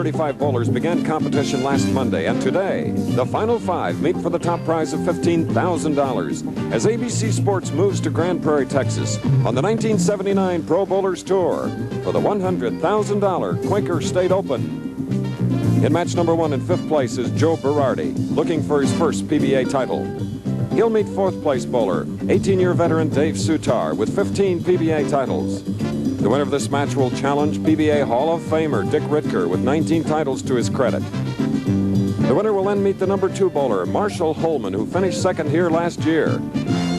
35 bowlers began competition last Monday, and today, the final 5 meet for the top prize of $15,000 as ABC Sports moves to Grand Prairie, Texas on the 1979 Pro Bowlers Tour for the $100,000 Quaker State Open. In match number 1 in 5th place is Joe Berardi, looking for his first PBA title. He'll meet 4th place bowler, 18-year veteran Dave Soutar, with 15 PBA titles. The winner of this match will challenge PBA Hall of Famer Dick Ritger with 19 titles to his credit. The winner will then meet the number 2 bowler, Marshall Holman, who finished 2nd here last year.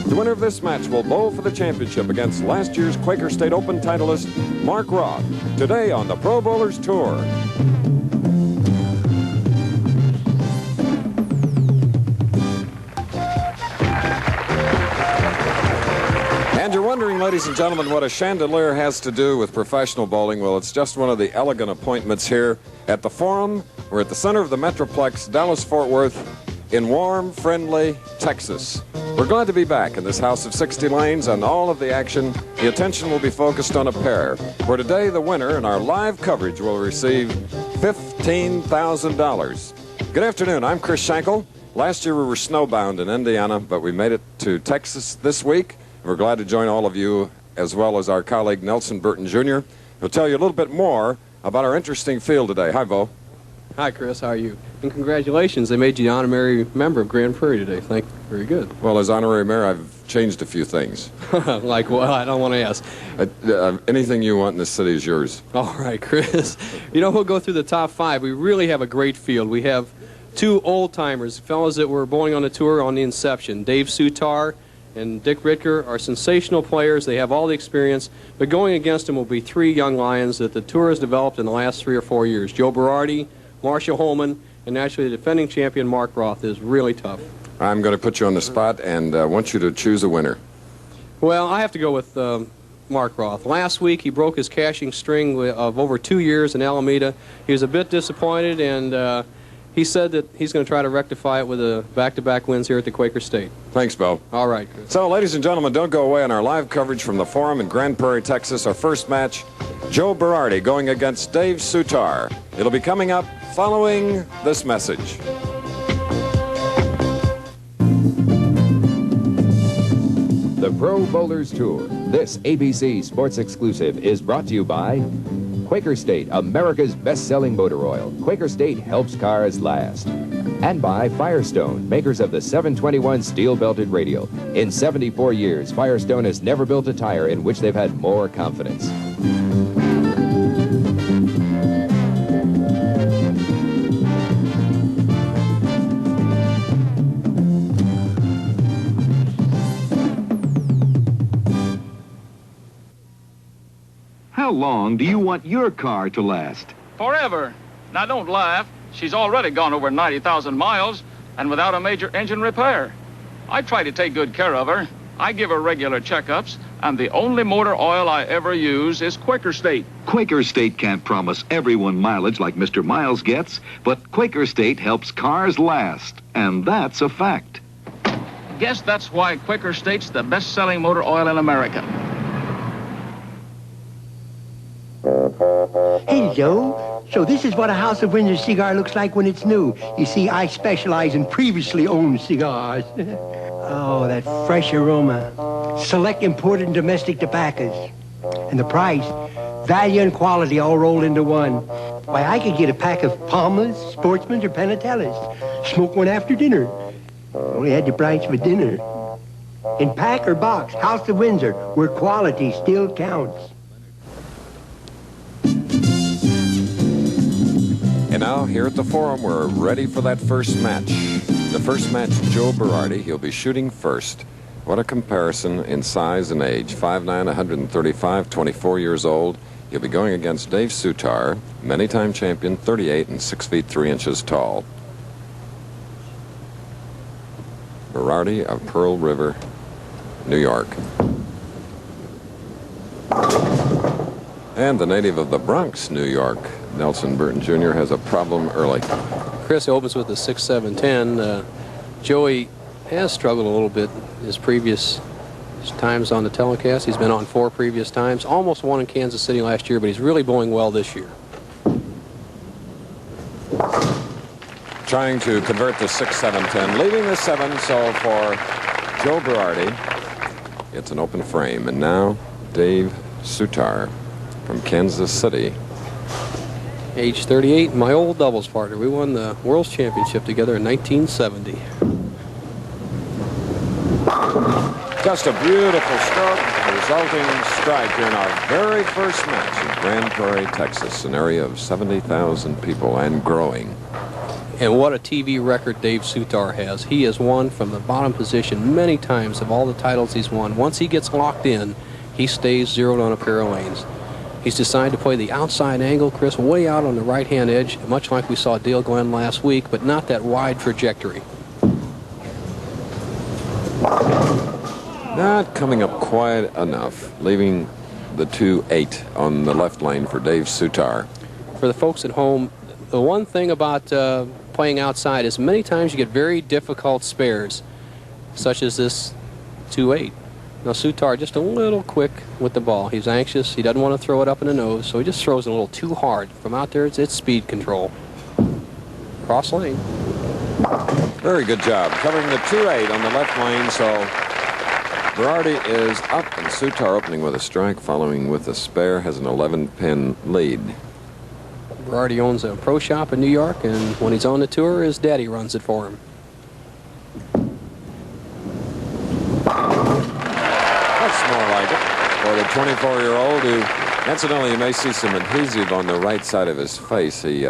The winner of this match will bowl for the championship against last year's Quaker State Open titleist, Mark Roth, today on the Pro Bowlers Tour. And you're wondering, ladies and gentlemen, what a chandelier has to do with professional bowling. Well, it's just one of the elegant appointments here at the Forum. We're at the center of the Metroplex, Dallas-Fort Worth, in warm, friendly Texas. We're glad to be back in this house of 60 lanes, and all of the action, the attention will be focused on a pair, where today the winner in our live coverage will receive $15,000. Good afternoon, I'm Chris Schenkel. Last year we were snowbound in Indiana, but we made it to Texas this week. We're glad to join all of you, as well as our colleague Nelson Burton Jr., who'll tell you a little bit more about our interesting field today. Hi, Bo. Hi, Chris. How are you? And congratulations. They made you the honorary member of Grand Prairie today. Very good. Well, as honorary mayor, I've changed a few things. Like what? I don't want to ask. Anything you want in this city is yours. All right, Chris. You know, we'll go through the top 5. We really have a great field. We have 2 old-timers, fellas that were bowling on the tour on the inception. Dave Soutar and Dick Ritger are sensational players. They have all the experience, but going against them will be 3 young lions that the tour has developed in the last 3 or 4 years. Joe Berardi, Marshall Holman, and actually the defending champion Mark Roth is really tough. I'm going to put you on the spot and want you to choose a winner. Well, I have to go with Mark Roth. Last week he broke his cashing string of over 2 years in Alameda. He was a bit disappointed, and he said that he's going to try to rectify it with a back-to-back wins here at the Quaker State. Thanks, Bo. All right, Chris. So, ladies and gentlemen, don't go away on our live coverage from the Forum in Grand Prairie, Texas. Our first match, Joe Berardi going against Dave Soutar. It'll be coming up following this message. The Pro Bowlers Tour, this ABC Sports exclusive, is brought to you by Quaker State, America's best-selling motor oil. Quaker State helps cars last. And by Firestone, makers of the 721 steel-belted radial. In 74 years, Firestone has never built a tire in which they've had more confidence. How long do you want your car to last? Forever. Now, don't laugh. She's already gone over 90,000 miles and without a major engine repair. I try to take good care of her. I give her regular checkups, and the only motor oil I ever use is Quaker State. Quaker State can't promise everyone mileage like Mr. Miles gets, but Quaker State helps cars last, and that's a fact. Guess that's why Quaker State's the best-selling motor oil in America. Hey, Joe. So this is what a House of Windsor cigar looks like when it's new. You see, I specialize in previously owned cigars. Oh, that fresh aroma. Select imported and domestic tobaccos. And the price, value and quality all rolled into one. Why, I could get a pack of Palmas, Sportsmans, or Panatellas. Smoke one after dinner. Only had the price for dinner. In pack or box, House of Windsor, where quality still counts. And now, here at the Forum, we're ready for that first match. The first match, Joe Berardi. He'll be shooting first. What a comparison in size and age. 5'9", 135, 24 years old. He'll be going against Dave Soutar, many-time champion, 38 and 6 feet 3 inches tall. Berardi of Pearl River, New York. And the native of the Bronx, New York, Nelson Burton Jr. has a problem early. Chris opens with a 6-7-10. Joey has struggled a little bit his previous times on the telecast. He's been on 4 previous times. Almost won in Kansas City last year, but he's really bowling well this year. trying to convert the 6-7-10, leaving the 7. So for Joe Berardi, it's an open frame. And now Dave Soutar from Kansas City. Age 38, my old doubles partner. We won the World's Championship together in 1970. Just a beautiful stroke, resulting strike here in our very first match in Grand Prairie, Texas, an area of 70,000 people and growing. And what a TV record Dave Soutar has. He has won from the bottom position many times of all the titles he's won. Once he gets locked in, he stays zeroed on a pair of lanes. He's decided to play the outside angle, Chris, way out on the right-hand edge, much like we saw Dale Glenn last week, but not that wide trajectory. Not coming up quite enough, leaving the 2-8 on the left lane for Dave Soutar. For the folks at home, the one thing about playing outside is many times you get very difficult spares, such as this 2-8. Now Soutar just a little quick with the ball. He's anxious. He doesn't want to throw it up in the nose, so he just throws it a little too hard. From out there, it's speed control. Cross lane. Very good job covering the 2-8 on the left lane. So Berardi is up, and Soutar opening with a strike, following with a spare, has an 11-pin lead. Berardi owns a pro shop in New York, and when he's on the tour, his daddy runs it for him. That's more like it for the 24-year-old who, incidentally, you may see some adhesive on the right side of his face. He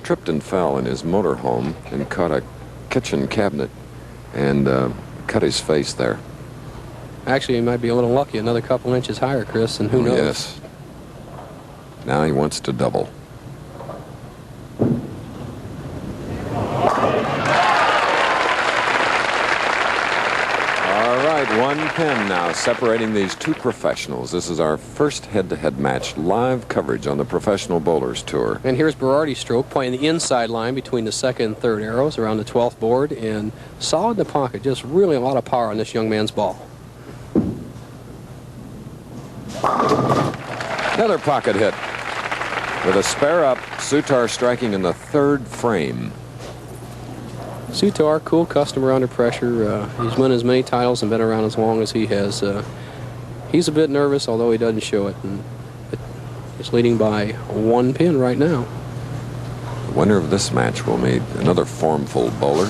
tripped and fell in his motorhome and caught a kitchen cabinet and cut his face there. Actually, he might be a little lucky, another couple inches higher, Chris, and who knows? Yes. Now he wants to double. All right, 1 pin now separating these two professionals. This is our first head-to-head match, live coverage on the Professional Bowlers Tour. And here's Berardi's stroke, playing the inside line between the second and third arrows around the 12th board, and solid in the pocket. Just really a lot of power on this young man's ball. Another pocket hit. With a spare up, Soutar striking in the 3rd frame. Soutar, cool customer under pressure. He's won as many titles and been around as long as he has. He's a bit nervous, although he doesn't show it. And he's leading by 1 pin right now. The winner of this match will meet another formful bowler,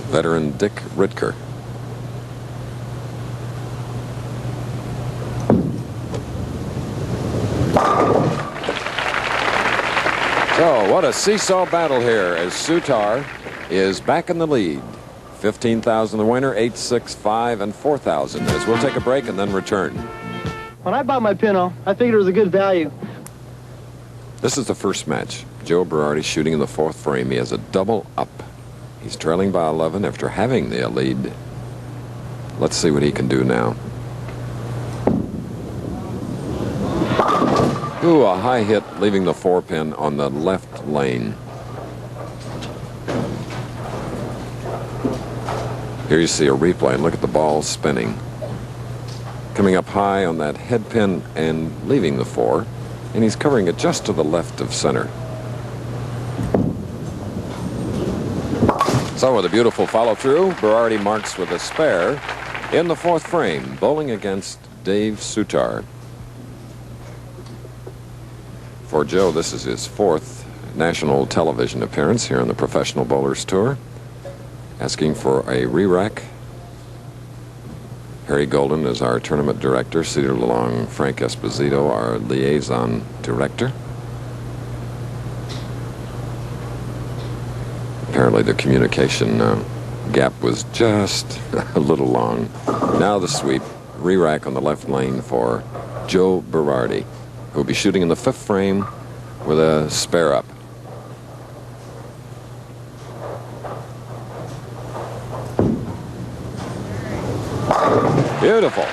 veteran Dick Ritger. So, what a seesaw battle here as Soutar is back in the lead. 15,000 the winner, 8, 6, 5, and 4,000. As we'll take a break and then return. When I bought my pinno, I figured it was a good value. This is the first match. Joe Berardi shooting in the 4th frame. He has a double up. He's trailing by 11 after having the lead. Let's see what he can do now. Ooh, a high hit leaving the 4-pin on the left lane. Here you see a replay, and look at the ball spinning. Coming up high on that head pin and leaving the 4, and he's covering it just to the left of center. So with a beautiful follow-through, Berardi marks with a spare in the 4th frame, bowling against Dave Soutar. For Joe, this is his 4th national television appearance here on the Professional Bowlers Tour. Asking for a re-rack. Harry Golden is our tournament director, seated along Frank Esposito, our liaison director. Apparently the communication gap was just a little long. Now the sweep, re-rack on the left lane for Joe Berardi, who'll be shooting in the 5th frame with a spare up. Beautiful.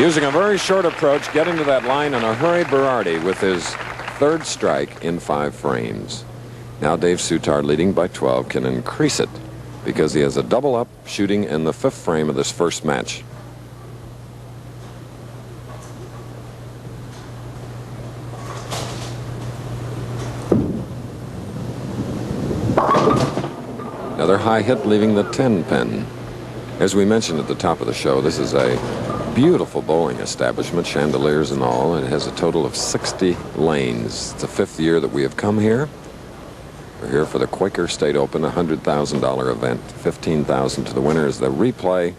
Using a very short approach, getting to that line in a hurry, Berardi with his 3rd strike in 5 frames. Now Dave Soutar, leading by 12, can increase it because he has a double up shooting in the 5th frame of this first match. high hit, leaving the 10 pin. As we mentioned at the top of the show, this is a beautiful bowling establishment, chandeliers and all. It has a total of 60 lanes. It's the 5th year that we have come here. We're here for the Quaker State Open, a $100,000 event. $15,000 to the winner is the replay,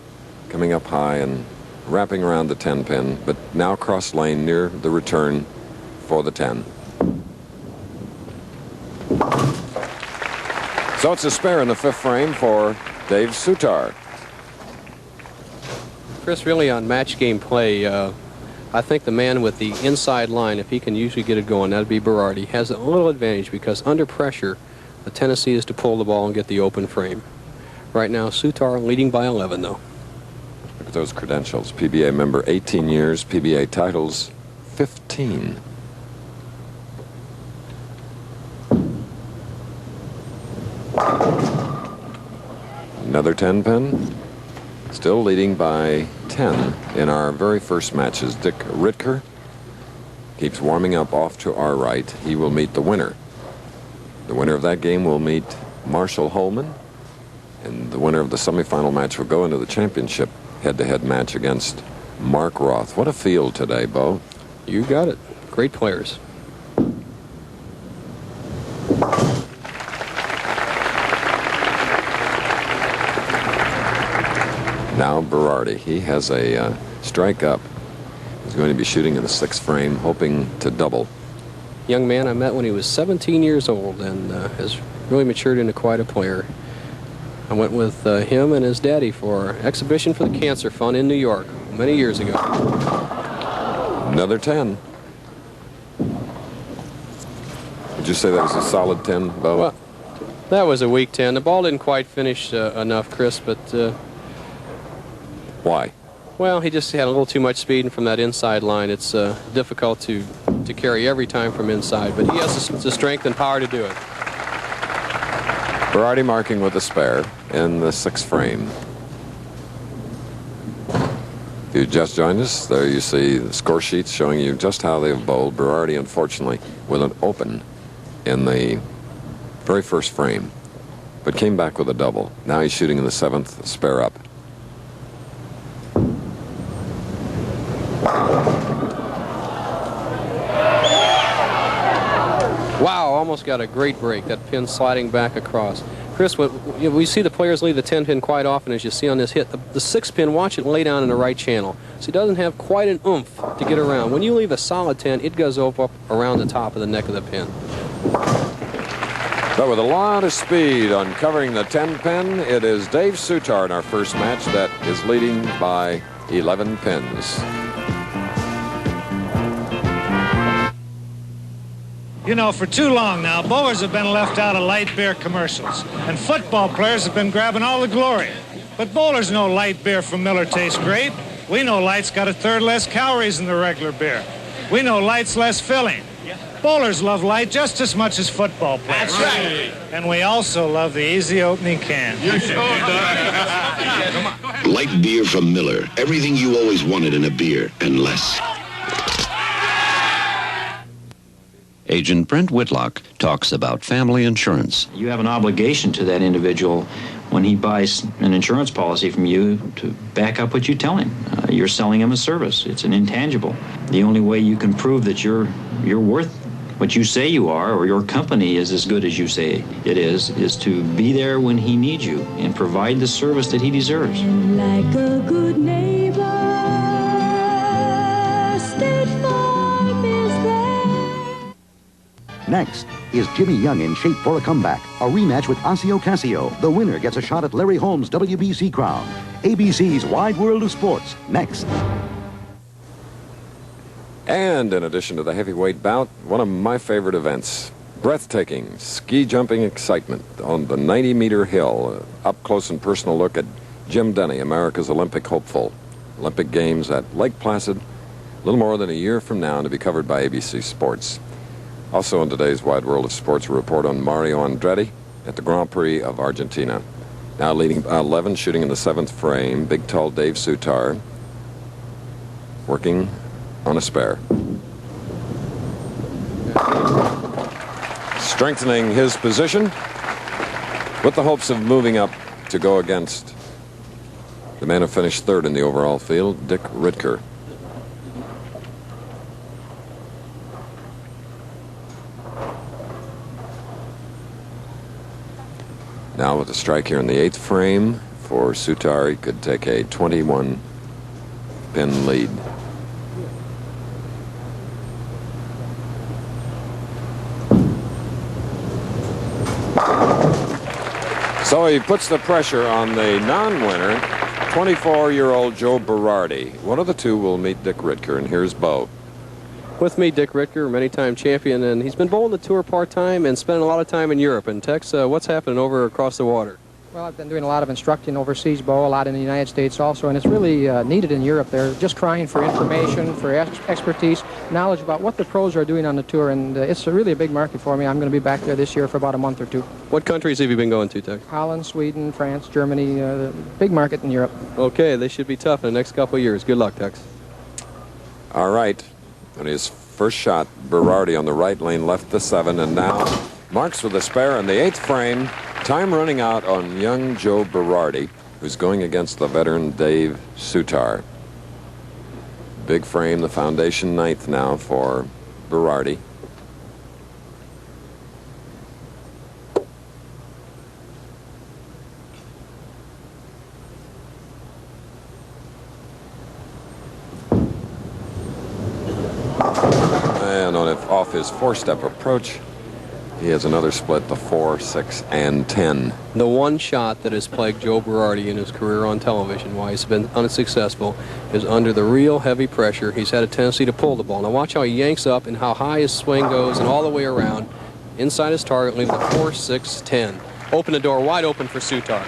coming up high and wrapping around the 10 pin, but now cross lane near the return for the 10. So it's a spare in the 5th frame for Dave Soutar. Chris, really on match game play, I think the man with the inside line, if he can usually get it going, that'd be Berardi, has a little advantage because under pressure, the tendency is to pull the ball and get the open frame. Right now, Soutar leading by 11, though. Look at those credentials. PBA member 18 years, PBA titles 15. Another 10 pin. Still leading by 10 in our very first matches. Dick Ritger keeps warming up off to our right. He will meet the winner. The winner of that game will meet Marshall Holman, and the winner of the semifinal match will go into the championship head-to-head match against Mark Roth. What a field today, Bo. You got it. Great players. Now Berardi, he has a strike up. He's going to be shooting in the 6th frame, hoping to double. Young man I met when he was 17 years old and has really matured into quite a player. I went with him and his daddy for exhibition for the Cancer Fund in New York many years ago. Another 10. Would you say that was a solid 10, Bo? Well, that was a weak 10. The ball didn't quite finish enough, Chris, but... Why? Well, he just had a little too much speed, and from that inside line, it's difficult to carry every time from inside, but he has the strength and power to do it. Berardi marking with a spare in the 6th frame. If you just joined us, there you see the score sheets showing you just how they've bowled. Berardi, unfortunately, with an open in the very first frame, but came back with a double. Now he's shooting in the 7th, spare up. Wow, almost got a great break. That pin sliding back across. Chris, we see the players leave the 10 pin quite often, as you see on this hit. The 6 pin, watch it lay down in the right channel. So he doesn't have quite an oomph to get around. When you leave a solid 10, it goes up around the top of the neck of the pin. But with a lot of speed on covering the 10 pin, it is Dave Soutar in our first match that is leading by 11 pins. You know, for too long now, bowlers have been left out of light beer commercials, and football players have been grabbing all the glory. But bowlers know light beer from Miller tastes great. We know light's got a third less calories than the regular beer. We know light's less filling. Bowlers love light just as much as football players. That's right. And we also love the easy opening can. You sure do. Light beer from Miller. Everything you always wanted in a beer, and less. Agent Brent Whitlock talks about family insurance. You have an obligation to that individual when he buys an insurance policy from you to back up what you tell him. You're selling him a service. It's an intangible. The only way you can prove that you're worth what you say you are, or your company is as good as you say it is to be there when he needs you and provide the service that he deserves. And like a good neighbor, State Farm is there. Next, is Jimmy Young in shape for a comeback? A rematch with Ossie Ocasio. The winner gets a shot at Larry Holmes' WBC crown. ABC's Wide World of Sports, next. And in addition to the heavyweight bout, one of my favorite events, breathtaking ski jumping excitement on the 90-meter hill. Up close and personal look at Jim Denny, America's Olympic hopeful. Olympic Games at Lake Placid, a little more than a year from now, to be covered by ABC Sports. Also in today's Wide World of Sports, a report on Mario Andretti at the Grand Prix of Argentina. Now leading 11, shooting in the 7th frame, big tall Dave Soutar, working on a spare. Strengthening his position. with the hopes of moving up to go against the man who finished third in the overall field, Dick Ritger. Now with a strike here in the 8th frame for Soutar, he could take a 21-pin lead. So he puts the pressure on the non-winner, 24-year-old Joe Berardi. One of the two will meet Dick Ritger, and here's Bo. With me, Dick Ritger, many-time champion, and he's been bowling the tour part-time and spending a lot of time in Europe. And Tex, what's happening over across the water? Well, I've been doing a lot of instructing overseas, Bo, a lot in the United States also, and it's really needed in Europe. They're just crying for information, for expertise, knowledge about what the pros are doing on the tour, and it's really a big market for me. I'm going to be back there this year for about a month or two. What countries have you been going to, Tex? Holland, Sweden, France, Germany, big market in Europe. Okay, they should be tough in the next couple of years. Good luck, Tex. All right. On his first shot, Berardi on the right lane left the 7, and now marks with a spare in the 8th frame. Time running out on young Joe Berardi, who's going against the veteran Dave Soutar. Big frame, the foundation 9th now for Berardi. And off his 4-step approach, he has another split, the 4, 6, and 10. The one shot that has plagued Joe Berardi in his career on television, why he's been unsuccessful, is under the real heavy pressure. He's had a tendency to pull the ball. Now watch how he yanks up and how high his swing goes and all the way around inside his target, leaving the 4, 6, 10. Open the door wide open for Soutar.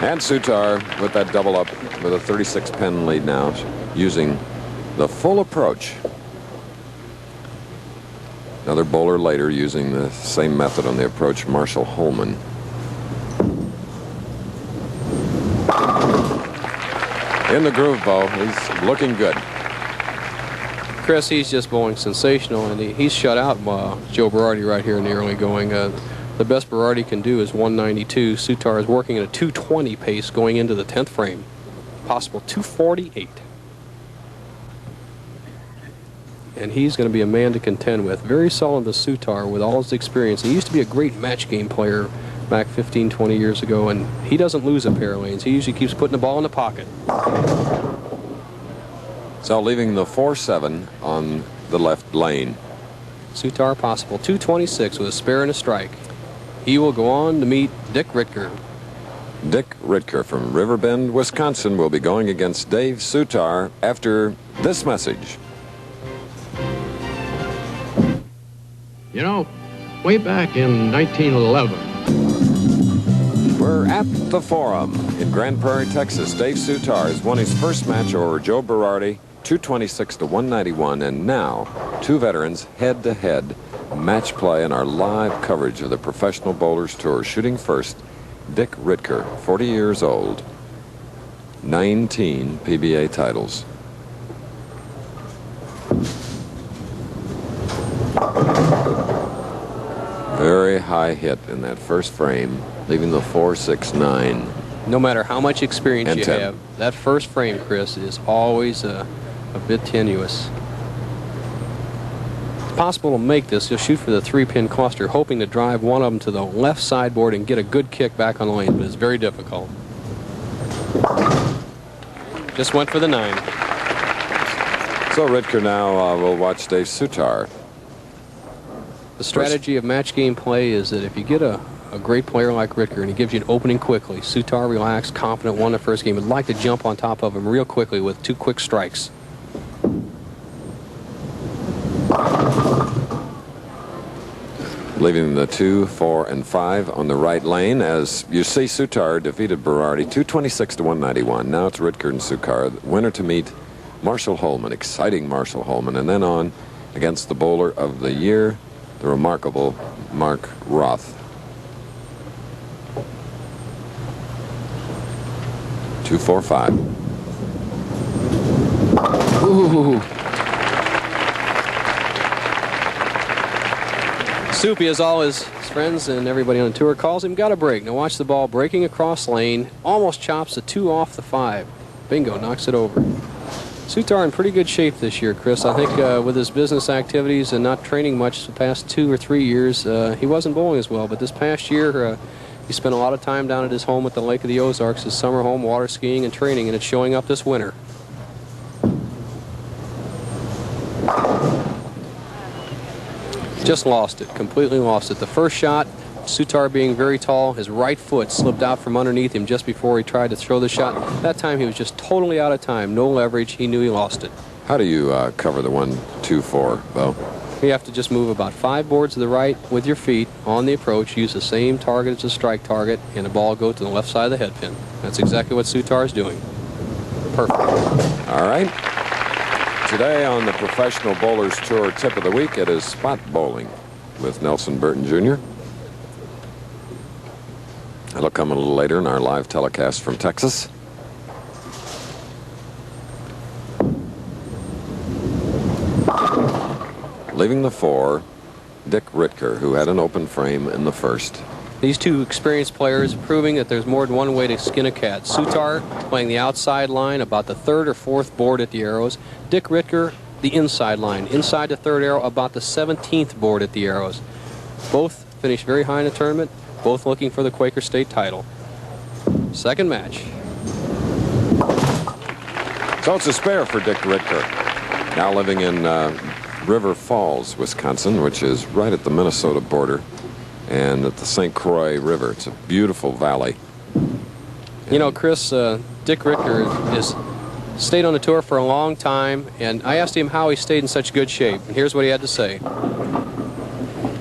And Soutar with that double up with a 36-pin lead now, using the full approach. Another bowler later using the same method on the approach, Marshall Holman. In the groove, Bo. He's looking good. Chris, he's just bowling sensational, and he's shut out Joe Berardi right here in the early going. The best Berardi can do is 192. Soutar is working at a 220 pace going into the 10th frame. Possible 248. And he's going to be a man to contend with. Very solid to Soutar with all his experience. He used to be a great match game player back 15, 20 years ago, and he doesn't lose a pair of lanes. He usually keeps putting the ball in the pocket. So leaving the 4-7 on the left lane. Soutar possible 226 with a spare and a strike. He will go on to meet Dick Ritger. Dick Ritger from Riverbend, Wisconsin, will be going against Dave Soutar after this message. You know, way back in 1911. We're at the Forum in Grand Prairie, Texas. Dave Soutar has won his first match over Joe Berardi, 226 to 191, and now two veterans head-to-head match play in our live coverage of the Professional Bowlers Tour. Shooting first, Dick Ritger, 40 years old, 19 PBA titles. Very high hit in that first frame, leaving the 4, 6, 9. No matter how much experience and you 10. have, that first frame, Chris, is always a bit tenuous. It's possible to make this. You'll shoot for the 3-pin cluster, hoping to drive one of them to the left sideboard and get a good kick back on the lane, but it's very difficult. Just went for the 9. So Ritger now will watch Dave Soutar. The strategy of match game play is that if you get a great player like Ritger and he gives you an opening quickly, Soutar relaxed, confident, won the first game, would like to jump on top of him real quickly with 2 quick strikes. Leaving the 2, 4, and 5 on the right lane. As you see, Soutar defeated Berardi 226 to 191. Now it's Ritger and Soutar, winner to meet Marshall Holman, exciting Marshall Holman, and then on against the bowler of the year, the remarkable Mark Roth. 2, 4, 5. Soupy, as all his friends and everybody on the tour calls him, got a break. Now watch the ball breaking across lane. Almost chops the 2 off the 5. Bingo, knocks it over. Soutar in pretty good shape this year, Chris. I think with his business activities and not training much the past 2 or 3 years, he wasn't bowling as well. But this past year, he spent a lot of time down at his home at the Lake of the Ozarks, his summer home, water skiing and training, and it's showing up this winter. Just lost it, completely lost it. The first shot, Soutar being very tall, his right foot slipped out from underneath him just before he tried to throw the shot. That time he was just totally out of time, no leverage. He knew he lost it. How do you cover the 1-2-4, Bo? You have to just move about 5 boards to the right with your feet on the approach, use the same target as the strike target, and the ball go to the left side of the head pin. That's exactly what Soutar is doing. Perfect. All right. Today on the Professional Bowlers Tour Tip of the Week, it is spot bowling with Nelson Burton Jr. That'll come a little later in our live telecast from Texas. Leaving the 4, Dick Ritger, who had an open frame in the first. These two experienced players proving that there's more than one way to skin a cat. Soutar playing the outside line, about the 3rd or 4th board at the arrows. Dick Ritger, the inside line, inside the 3rd arrow, about the 17th board at the arrows. Both finished very high in the tournament, both looking for the Quaker State title. Second match. So it's a spare for Dick Ritger, now living in River Falls, Wisconsin, which is right at the Minnesota border and at the St. Croix River. It's a beautiful valley. You know, Chris, Dick Ritger has stayed on the tour for a long time, and I asked him how he stayed in such good shape, and here's what he had to say.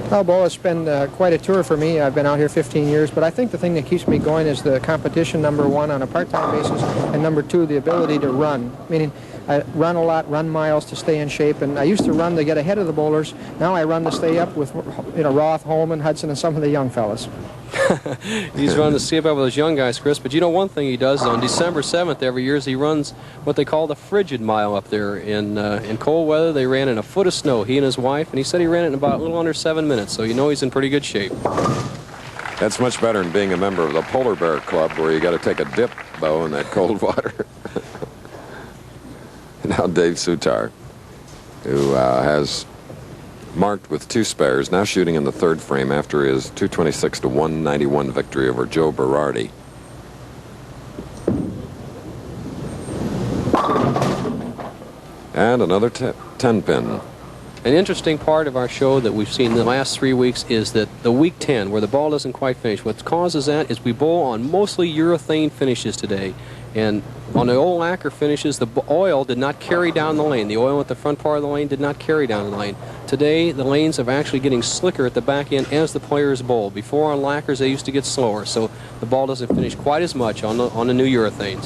Well, Bo, it's been quite a tour for me. I've been out here 15 years, but I think the thing that keeps me going is the competition, number 1, on a part-time basis, and number 2, the ability to run, meaning I run a lot, run miles to stay in shape, and I used to run to get ahead of the bowlers. Now I run to stay up with, Roth, Holman, Hudson, and some of the young fellas. He's running to skip up with those young guys, Chris. But you know one thing he does on December 7th every year is he runs what they call the frigid mile up there. In cold weather, they ran in a foot of snow, he and his wife, and he said he ran it in about a little under 7 minutes. So you know he's in pretty good shape. That's much better than being a member of the Polar Bear Club where you got to take a dip, Bo, in that cold water. Now Dave Soutar, who has marked with 2 spares, now shooting in the 3rd frame after his 226-191 victory over Joe Berardi. And another 10-pin. An interesting part of our show that we've seen in the last 3 weeks is that the week 10, where the ball doesn't quite finish, what causes that is we bowl on mostly urethane finishes today. And on the old lacquer finishes, the oil did not carry down the lane. The oil at the front part of the lane did not carry down the lane. Today, the lanes are actually getting slicker at the back end as the players bowl. Before on lacquers, they used to get slower, so the ball doesn't finish quite as much on the new urethanes.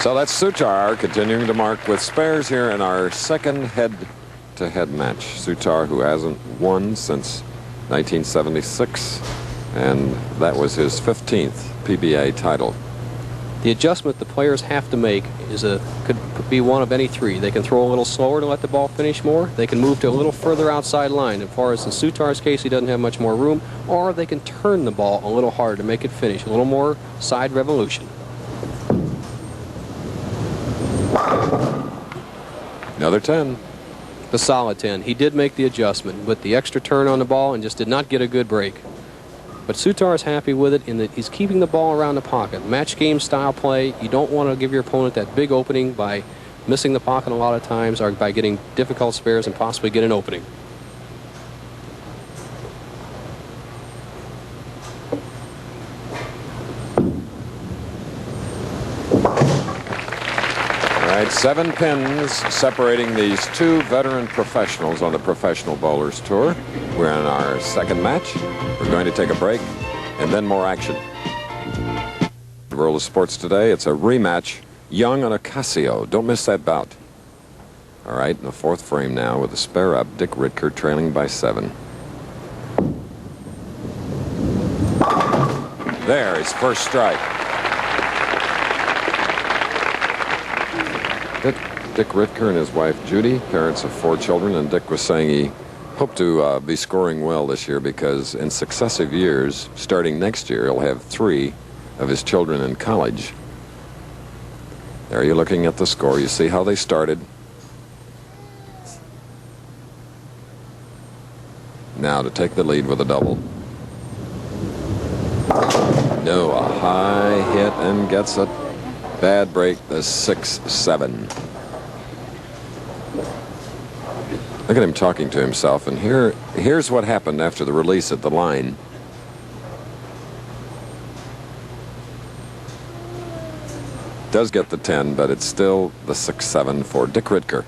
So that's Soutar continuing to mark with spares here in our second head-to-head match. Soutar, who hasn't won since 1976, and that was his 15th PBA title. The adjustment the players have to make could be one of any 3. They can throw a little slower to let the ball finish more. They can move to a little further outside line. As far as in Soutar's case, he doesn't have much more room. Or they can turn the ball a little harder to make it finish. A little more side revolution. Another 10. The solid 10. He did make the adjustment with the extra turn on the ball and just did not get a good break. But Soutar is happy with it in that he's keeping the ball around the pocket. Match game style play, you don't want to give your opponent that big opening by missing the pocket a lot of times or by getting difficult spares and possibly get an opening. All right, 7 pins separating these 2 veteran professionals on the Professional Bowlers Tour. We're in our second match. We're going to take a break and then more action. The World of Sports today, it's a rematch. Young on a Casio. Don't miss that bout. All right, in the 4th frame now with a spare up, Dick Ritger trailing by 7. There, his first strike. Dick Ritger and his wife Judy, parents of 4 children, and Dick was saying he Hope to be scoring well this year, because in successive years, starting next year, he'll have 3 of his children in college. There you're looking at the score. You see how they started. Now to take the lead with a double. No, a high hit and gets a bad break, the 6-7. Look at him talking to himself, and here's what happened after the release at the line. Does get the 10, but it's still the 6-7 for Dick Ritger.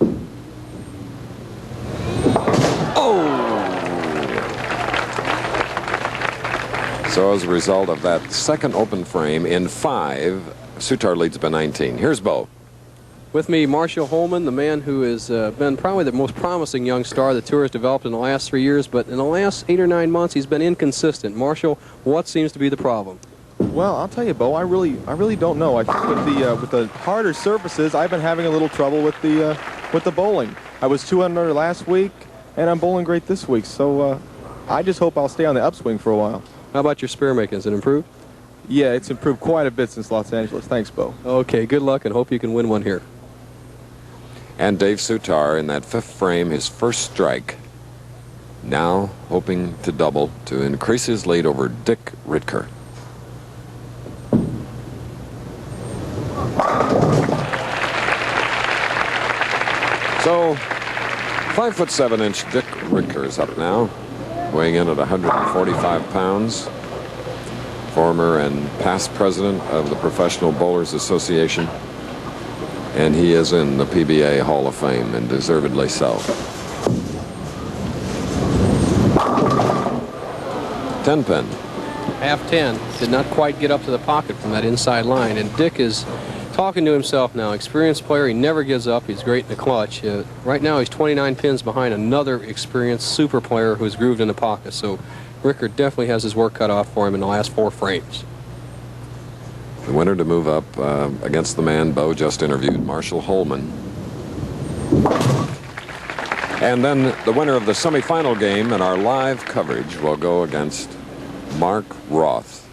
So as a result of that second open frame in 5, Soutar leads by 19. Here's Bo. With me, Marshall Holman, the man who has been probably the most promising young star the tour has developed in the last 3 years, but in the last 8 or 9 months, he's been inconsistent. Marshall, what seems to be the problem? Well, I'll tell you, Bo, I really don't know. I think with the harder surfaces, I've been having a little trouble with the bowling. I was 2 under last week, and I'm bowling great this week. So I just hope I'll stay on the upswing for a while. How about your spear making? Has it improved? Yeah, it's improved quite a bit since Los Angeles. Thanks, Bo. Okay, good luck, and hope you can win one here. And Dave Soutar in that 5th frame, his first strike. Now hoping to double to increase his lead over Dick Ritger. So, 5'7" Dick Ritger is up now, weighing in at 145 pounds. Former and past president of the Professional Bowlers Association, and he is in the PBA Hall of Fame, and deservedly so. 10 pin. Half 10. Did not quite get up to the pocket from that inside line, and Dick is talking to himself now. Experienced player, he never gives up. He's great in the clutch. Right now he's 29 pins behind another experienced super player who's grooved in the pocket, so Ritger definitely has his work cut off for him in the last 4 frames. The winner to move up against the man Bo just interviewed, Marshall Holman. And then the winner of the semifinal game in our live coverage will go against Mark Roth.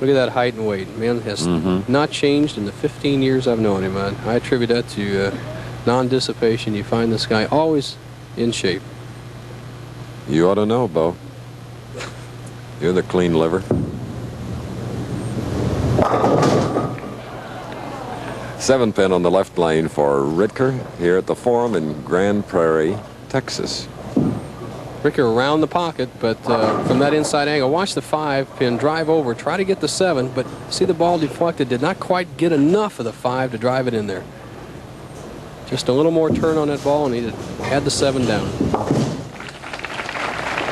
Look at that height and weight. Man has not changed in the 15 years I've known him. I attribute that to non-dissipation. You find this guy always in shape. You ought to know, Bo. You're the clean liver. Seven pin on the left lane for Ritger here at the Forum in Grand Prairie, Texas. Ritger around the pocket, but from that inside angle, watch the 5 pin drive over, try to get the 7, but see the ball deflected, did not quite get enough of the 5 to drive it in there. Just a little more turn on that ball, and he had the 7 down.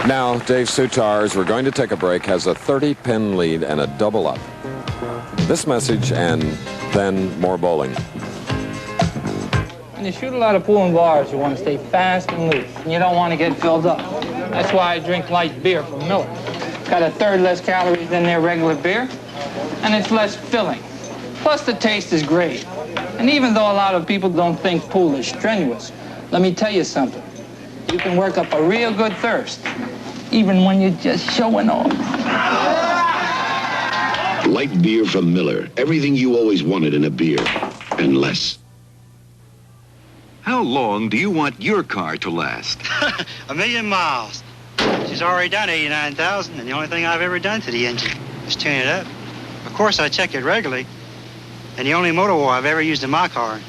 Now, Dave Soutar, as we're going to take a break, has a 30-pin lead and a double up. This message and then more bowling. When you shoot a lot of pool and bars, you want to stay fast and loose, and you don't want to get filled up. That's why I drink light beer from Miller. It's got 1/3 less calories than their regular beer, and it's less filling. Plus, the taste is great. And even though a lot of people don't think pool is strenuous, let me tell you something. You can work up a real good thirst, even when you're just showing off. Light beer from Miller. Everything you always wanted in a beer, and less. How long do you want your car to last? 1,000,000 miles. She's already done 89,000, and the only thing I've ever done to the engine is tune it up. Of course, I check it regularly, and the only motor oil I've ever used in my car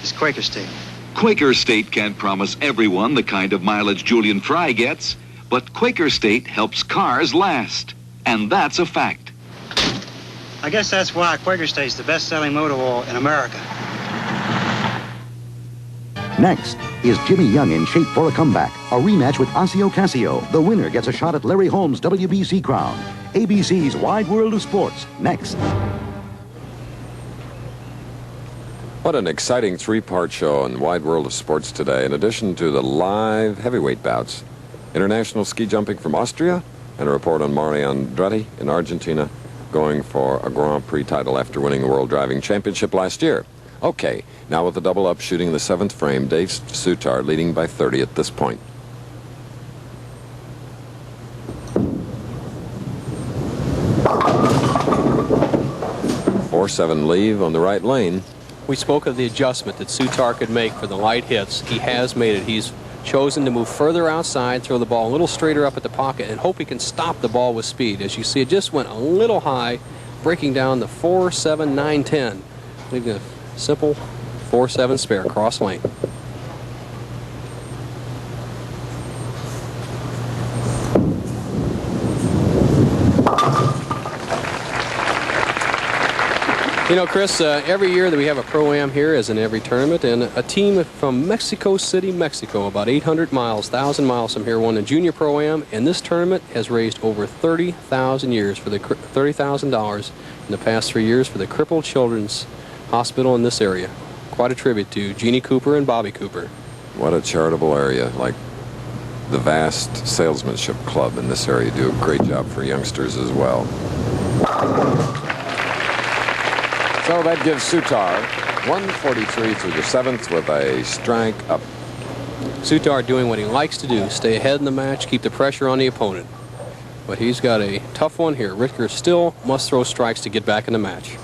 is Quaker State. Quaker State can't promise everyone the kind of mileage Julian Fry gets, but Quaker State helps cars last, and that's a fact. I guess that's why Quaker State's the best-selling motor oil in America. Next, is Jimmy Young in shape for a comeback? A rematch with Ocasio-Casio. The winner gets a shot at Larry Holmes' WBC crown. ABC's Wide World of Sports. Next. What an exciting 3-part show in Wide World of Sports today. In addition to the live heavyweight bouts, international ski jumping from Austria, and a report on Mario Andretti in Argentina, going for a Grand Prix title after winning the World Driving Championship last year. Okay, now with the double up shooting the 7th frame, Dave Soutar leading by 30 at this point. Four-seven leave on the right lane. We spoke of the adjustment that Soutar could make for the light hits. He has made it. He's chosen to move further outside, throw the ball a little straighter up at the pocket, and hope he can stop the ball with speed. As you see, it just went a little high, breaking down the 4-7, 9-10, leaving a simple 4-7 spare cross lane. You know, Chris, every year that we have a Pro-Am here, as in every tournament, and a team from Mexico City, Mexico, about 800 miles, 1,000 miles from here, won a Junior Pro-Am, and this tournament has raised over $30,000 in the past 3 years for the Crippled Children's Hospital in this area. Quite a tribute to Jeannie Cooper and Bobby Cooper. What a charitable area. Like the vast salesmanship club in this area do a great job for youngsters as well. So that gives Soutar 143 through the 7th with a strike up. Soutar doing what he likes to do, stay ahead in the match, keep the pressure on the opponent. But he's got a tough one here. Ritger still must throw strikes to get back in the match.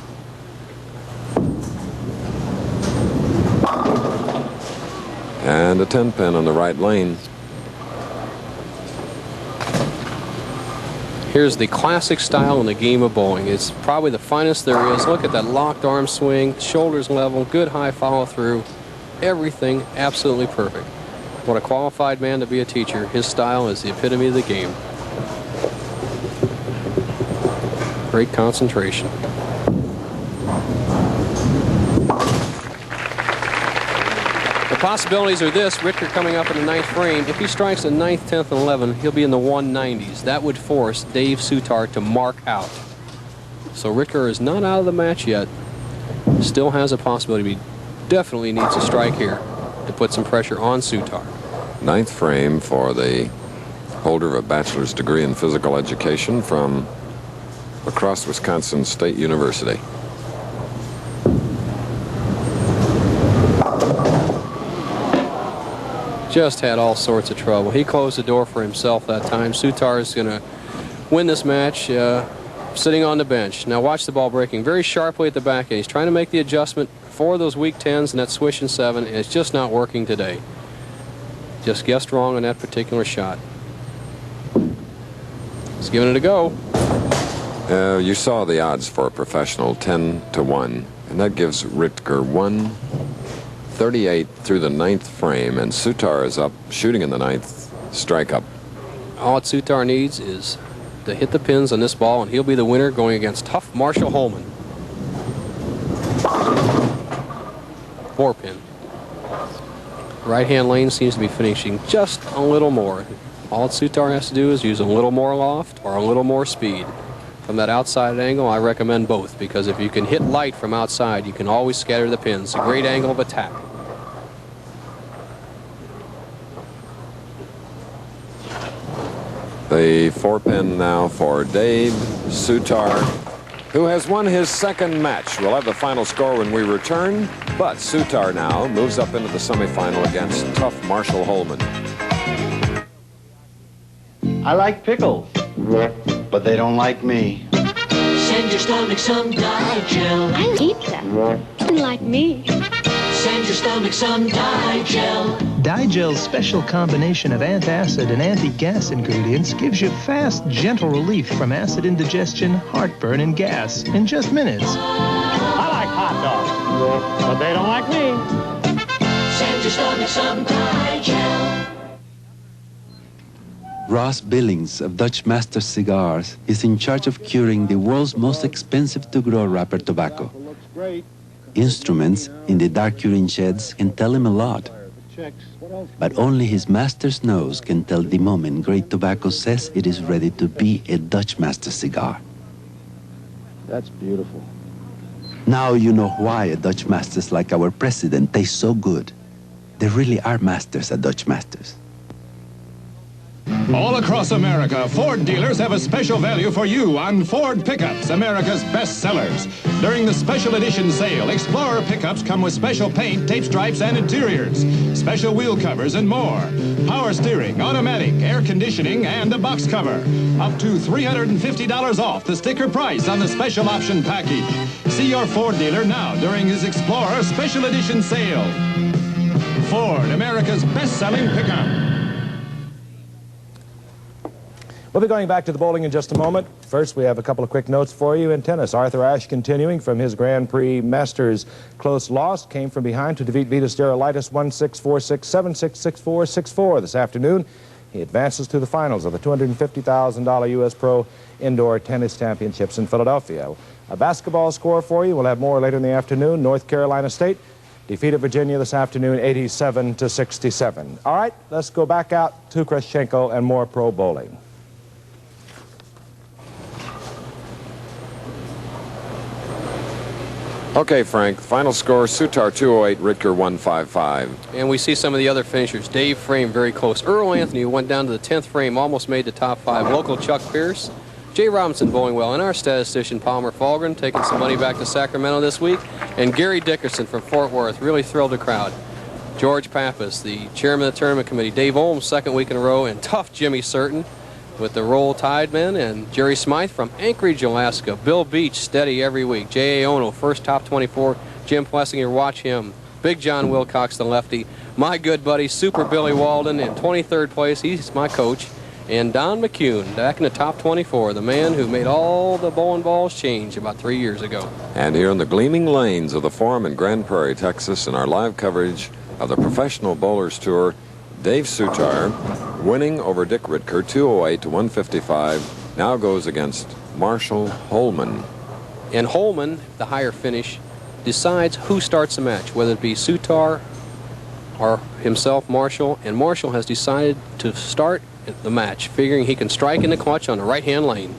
And a 10-pin on the right lane. Here's the classic style in the game of bowling. It's probably the finest there is. Look at that locked arm swing, shoulders level, good high follow through. Everything absolutely perfect. What a qualified man to be a teacher. His style is the epitome of the game. Great concentration. The possibilities are this: Ritger coming up in the 9th frame. If he strikes the 9th, 10th, and 11th, he'll be in the 190s. That would force Dave Soutar to mark out. So Ritger is not out of the match yet. Still has a possibility. He definitely needs a strike here to put some pressure on Soutar. 9th frame for the holder of a bachelor's degree in physical education from across Wisconsin State University. Just had all sorts of trouble. He closed the door for himself that time. Soutar is going to win this match sitting on the bench. Now watch the ball breaking very sharply at the back end. He's trying to make the adjustment for those weak 10s and that swish and 7, and it's just not working today. Just guessed wrong on that particular shot. He's giving it a go. You saw the odds for a professional, 10-1, and that gives Ritger 138 through the 9th frame, and Soutar is up, shooting in the 9th, strike up. All that Soutar needs is to hit the pins on this ball, and he'll be the winner going against tough Marshall Holman. 4-pin. Right-hand lane seems to be finishing just a little more. All that Soutar has to do is use a little more loft or a little more speed. From that outside angle, I recommend both, because if you can hit light from outside, you can always scatter the pins. A great angle of attack. The 4-pin now for Dave Soutar, who has won his 2nd match. We'll have the final score when we return, but Soutar now moves up into the semifinal against tough Marshall Holman. I like pickles, but they don't like me. Send your stomach some Digel. I eat them. Like me. Send your stomach some Digel. Digel's special combination of antacid and anti-gas ingredients gives you fast, gentle relief from acid indigestion, heartburn, and gas in just minutes. I like hot dogs, but they don't like me. Send your stomach some Digel. Ross Billings of Dutch Master Cigars is in charge of curing the world's most expensive to-grow wrapper tobacco. Instruments in the dark curing sheds can tell him a lot, but only his master's nose can tell the moment great tobacco says it is ready to be a Dutch Master cigar. That's beautiful. Now you know why a Dutch Masters like our president taste so good. They really are masters at Dutch Masters. All across America, Ford dealers have a special value for you on Ford pickups, America's best sellers. During the special edition sale, Explorer pickups come with special paint, tape stripes, and interiors, special wheel covers, and more. Power steering, automatic, air conditioning, and a box cover. Up to $350 off the sticker price on the special option package. See your Ford dealer now during his Explorer special edition sale. Ford, America's best-selling pickup. We'll be going back to the bowling in just a moment. First, we have a couple of quick notes for you in tennis. Arthur Ashe continuing from his Grand Prix Masters close loss. Came from behind to defeat Vitas Derelitis 1-6, 4-6, 7-6, 6-4, 6-4 this afternoon. He advances to the finals of the $250,000 U.S. Pro Indoor Tennis Championships in Philadelphia. A basketball score for you. We'll have more later in the afternoon. North Carolina State defeated Virginia this afternoon 87-67. All right, let's go back out to Kreschenko and more pro bowling. Okay, Frank, final score, Soutar 208, Ritger 155. And we see some of the other finishers. Dave Frame very close. Earl Anthony, who went down to the 10th frame, almost made the top 5. Local Chuck Pierce. Jay Robinson bowling well. And our statistician, Palmer Falgren, taking some money back to Sacramento this week. And Gary Dickerson from Fort Worth, really thrilled the crowd. George Pappas, the chairman of the tournament committee. Dave Olms, second week in a row. And tough Jimmy Certain with the Roll Tide men, and Jerry Smythe from Anchorage, Alaska. Bill Beach, steady every week. J.A. Ono, first top 24. Jim Plessinger, watch him. Big John Wilcox, the lefty. My good buddy, Super Billy Walden, in 23rd place. He's my coach. And Don McCune, back in the top 24, the man who made all the bowling balls change about 3 years ago. And here in the gleaming lanes of the Forum in Grand Prairie, Texas, in our live coverage of the Professional Bowlers Tour, Dave Soutar, winning over Dick Ritger, 208-155, now goes against Marshall Holman. And Holman, the higher finish, decides who starts the match, whether it be Soutar or himself, Marshall. And Marshall has decided to start the match, figuring he can strike in the clutch on the right-hand lane.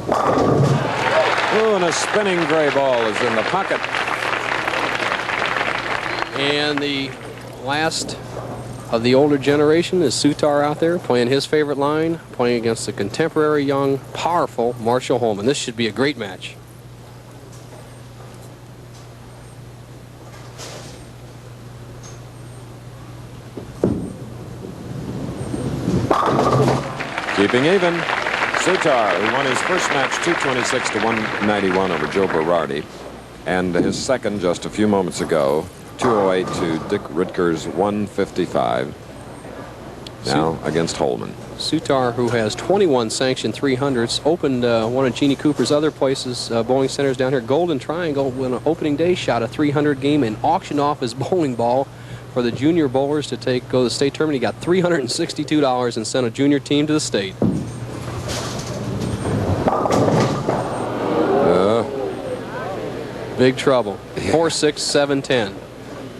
Oh, and a spinning gray ball is in the pocket. And the last of the older generation is Soutar out there playing his favorite line, playing against the contemporary, young, powerful Marshall Holman. This should be a great match. Keeping even, Soutar, who won his first match 226-191 over Joe Berardi, and his second just a few moments ago, 208 to Dick Ritger's 155, now against Holman. Soutar, who has 21 sanctioned 300s, opened one of Jeannie Cooper's other places, bowling centers down here, Golden Triangle, when an opening day shot a 300 game and auctioned off his bowling ball for the junior bowlers to go to the state tournament. He got $362 and sent a junior team to the state. Big trouble. 4-6, 7-10.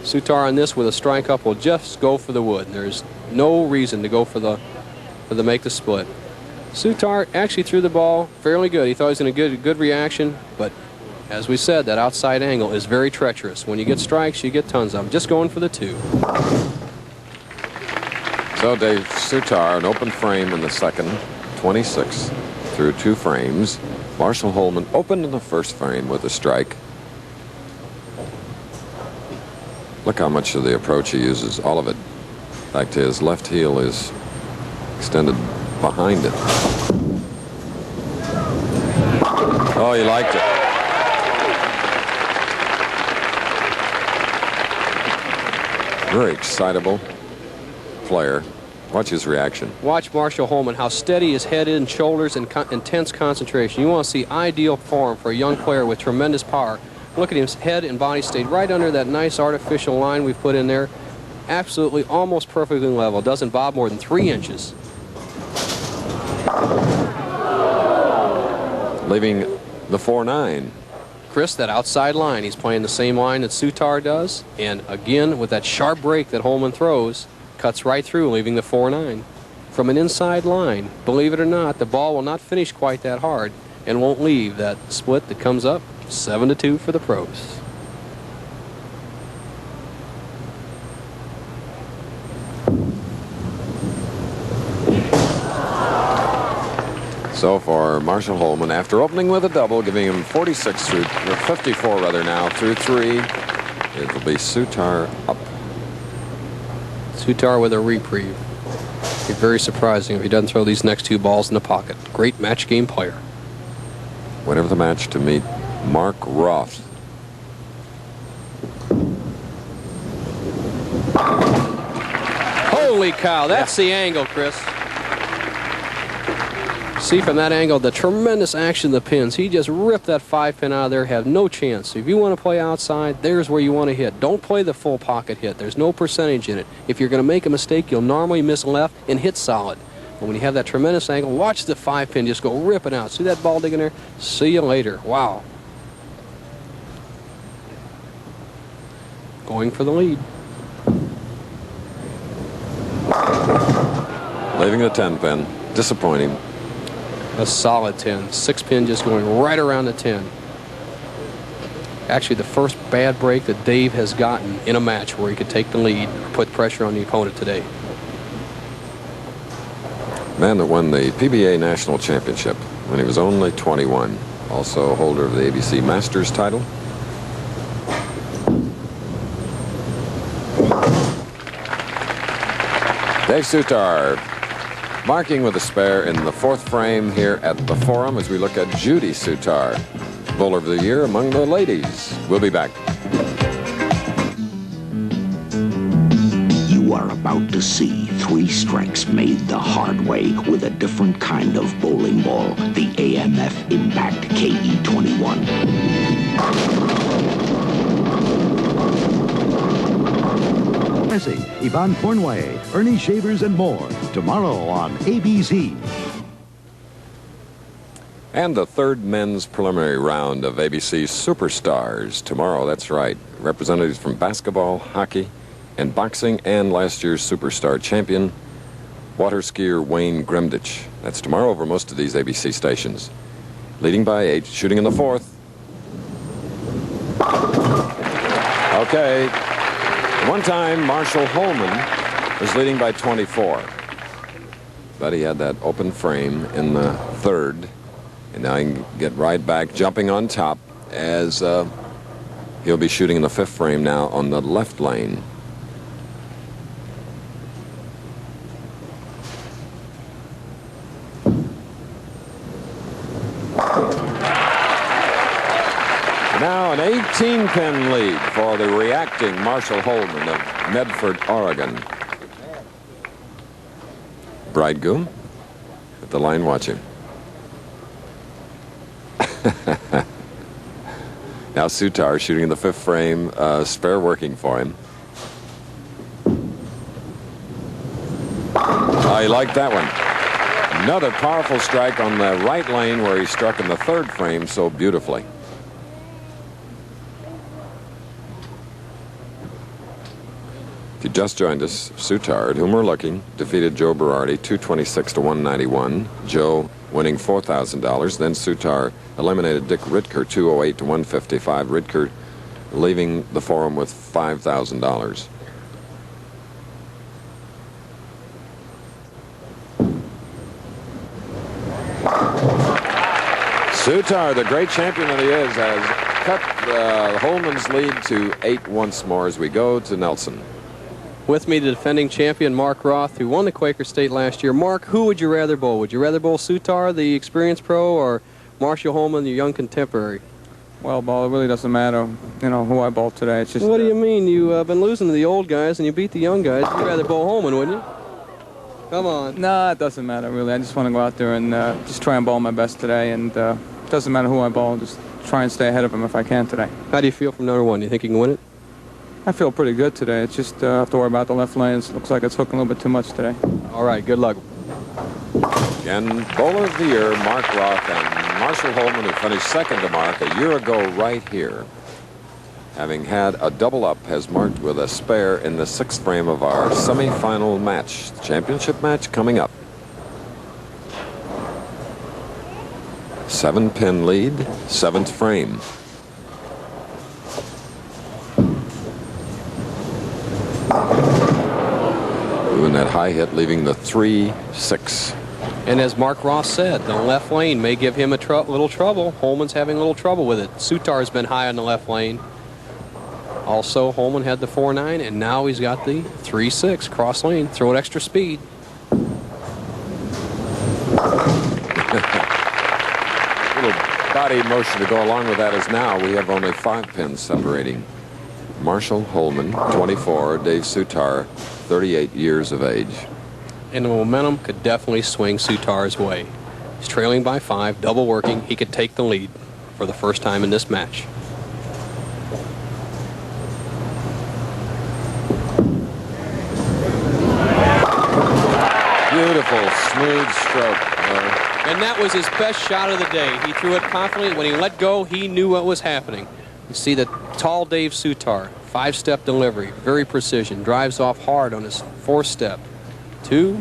Soutar on this with a strike up will just go for the wood. There's no reason to go for the make the split. Soutar actually threw the ball fairly good. He thought he was going to get a good reaction, but as we said, that outside angle is very treacherous. When you get strikes, you get tons of them. Just going for the 2. So Dave Soutar, an open frame in the second, 26 through 2 frames. Marshall Holman opened in the first frame with a strike. Look how much of the approach he uses, all of it. In fact, his left heel is extended behind it. Oh, he liked it. Very excitable player. Watch his reaction. Watch Marshall Holman, how steady his head and shoulders and intense concentration. You want to see ideal form for a young player with tremendous power. Look at his head and body stayed right under that nice artificial line we've put in there. Absolutely almost perfectly level. Doesn't bob more than 3 inches. Leaving the 4-9. Chris, that outside line, he's playing the same line that Soutar does. And again, with that sharp break that Holman throws, cuts right through, leaving the 4-9. From an inside line, believe it or not, the ball will not finish quite that hard and won't leave that split that comes up 7-2 for the pros. So for Marshall Holman, after opening with a double, giving him 46 through, or 54 rather now, through 3, it will be Soutar up. Soutar with a reprieve. Be very surprising if he doesn't throw these next 2 balls in the pocket. Great match game player. Winner of the match to meet Mark Roth. Holy cow, that's the angle, Chris. See from that angle the tremendous action of the pins. He just ripped that 5-pin out of there, had no chance. If you want to play outside, there's where you want to hit. Don't play the full pocket hit. There's no percentage in it. If you're going to make a mistake, you'll normally miss left and hit solid. And when you have that tremendous angle, watch the 5-pin just go ripping out. See that ball digging there? See you later. Wow. Going for the lead. Leaving the 10-pin. Disappointing. A solid 10. 6-pin just going right around the 10. Actually, the first bad break that Dave has gotten in a match where he could take the lead or put pressure on the opponent today. Man that won the PBA National Championship when he was only 21. Also holder of the ABC Masters title. Dave Soutar marking with a spare in the 4th frame here at the Forum as we look at Judy Soutar, Bowler of the Year among the ladies. We'll be back. You are about to see 3 strikes made the hard way with a different kind of bowling ball, the AMF Impact KE21. Yvonne Cornway, Ernie Shavers, and more. Tomorrow on ABC. And the 3rd men's preliminary round of ABC's Superstars. Tomorrow, that's right. Representatives from basketball, hockey, and boxing, and last year's Superstar champion, water skier Wayne Grimdich. That's tomorrow over most of these ABC stations. Leading by 8, shooting in the 4th. Okay. One time, Marshall Holman was leading by 24. But he had that open frame in the 3rd. And now he can get right back, jumping on top as he'll be shooting in the 5th frame now on the left lane. Now an 18-pin lead for the reacting Marshall Holman of Medford, Oregon. Bridegroom at the line watching. Now Soutar shooting in the 5th frame, spare working for him. Oh, he liked that one. Another powerful strike on the right lane where he struck in the 3rd frame so beautifully. If you just joined us, Soutar, at whom we're looking, defeated Joe Berardi 226 to 191. Joe winning $4,000. Then Soutar eliminated Dick Ritger 208 to 155. Ritger leaving the Forum with $5,000. Soutar, the great champion that he is, has cut Holman's lead to 8 once more as we go to Nelson. With me, the defending champion, Mark Roth, who won the Quaker State last year. Mark, who would you rather bowl? Would you rather bowl Soutar, the experienced pro, or Marshall Holman, the young contemporary? Well, Ball, it really doesn't matter, you know, who I bowl today. It's just. What do you mean? You've been losing to the old guys and you beat the young guys. You'd rather bowl Holman, wouldn't you? Come on. Nah, it doesn't matter, really. I just want to go out there and just try and bowl my best today. And it doesn't matter who I bowl, just try and stay ahead of him if I can today. How do you feel from number 1? Do you think you can win it? I feel pretty good today. It's just I have to worry about the left lanes. It looks like it's hooking a little bit too much today. All right, good luck. Again, Bowler of the Year, Mark Roth, and Marshall Holman, who finished 2nd to Mark a year ago right here, having had a double up, has marked with a spare in the 6th frame of our semifinal match. The championship match coming up. 7-pin lead, 7th frame. Doing that high hit, leaving the 3-6. And as Mark Roth said, the left lane may give him a little trouble. Holman's having a little trouble with it. Soutar's been high on the left lane. Also, Holman had the 4.9, and now he's got the 3.6 cross lane. Throw it extra speed. Little body motion to go along with that is now we have only 5 pins separating Marshall Holman, 24, Dave Soutar, 38 years of age. And the momentum could definitely swing Soutar's way. He's trailing by 5, double working. He could take the lead for the first time in this match. Beautiful, smooth stroke. And that was his best shot of the day. He threw it confidently. When he let go, he knew what was happening. You see the tall Dave Soutar, 5-step delivery, very precision, drives off hard on his 4th step. 2,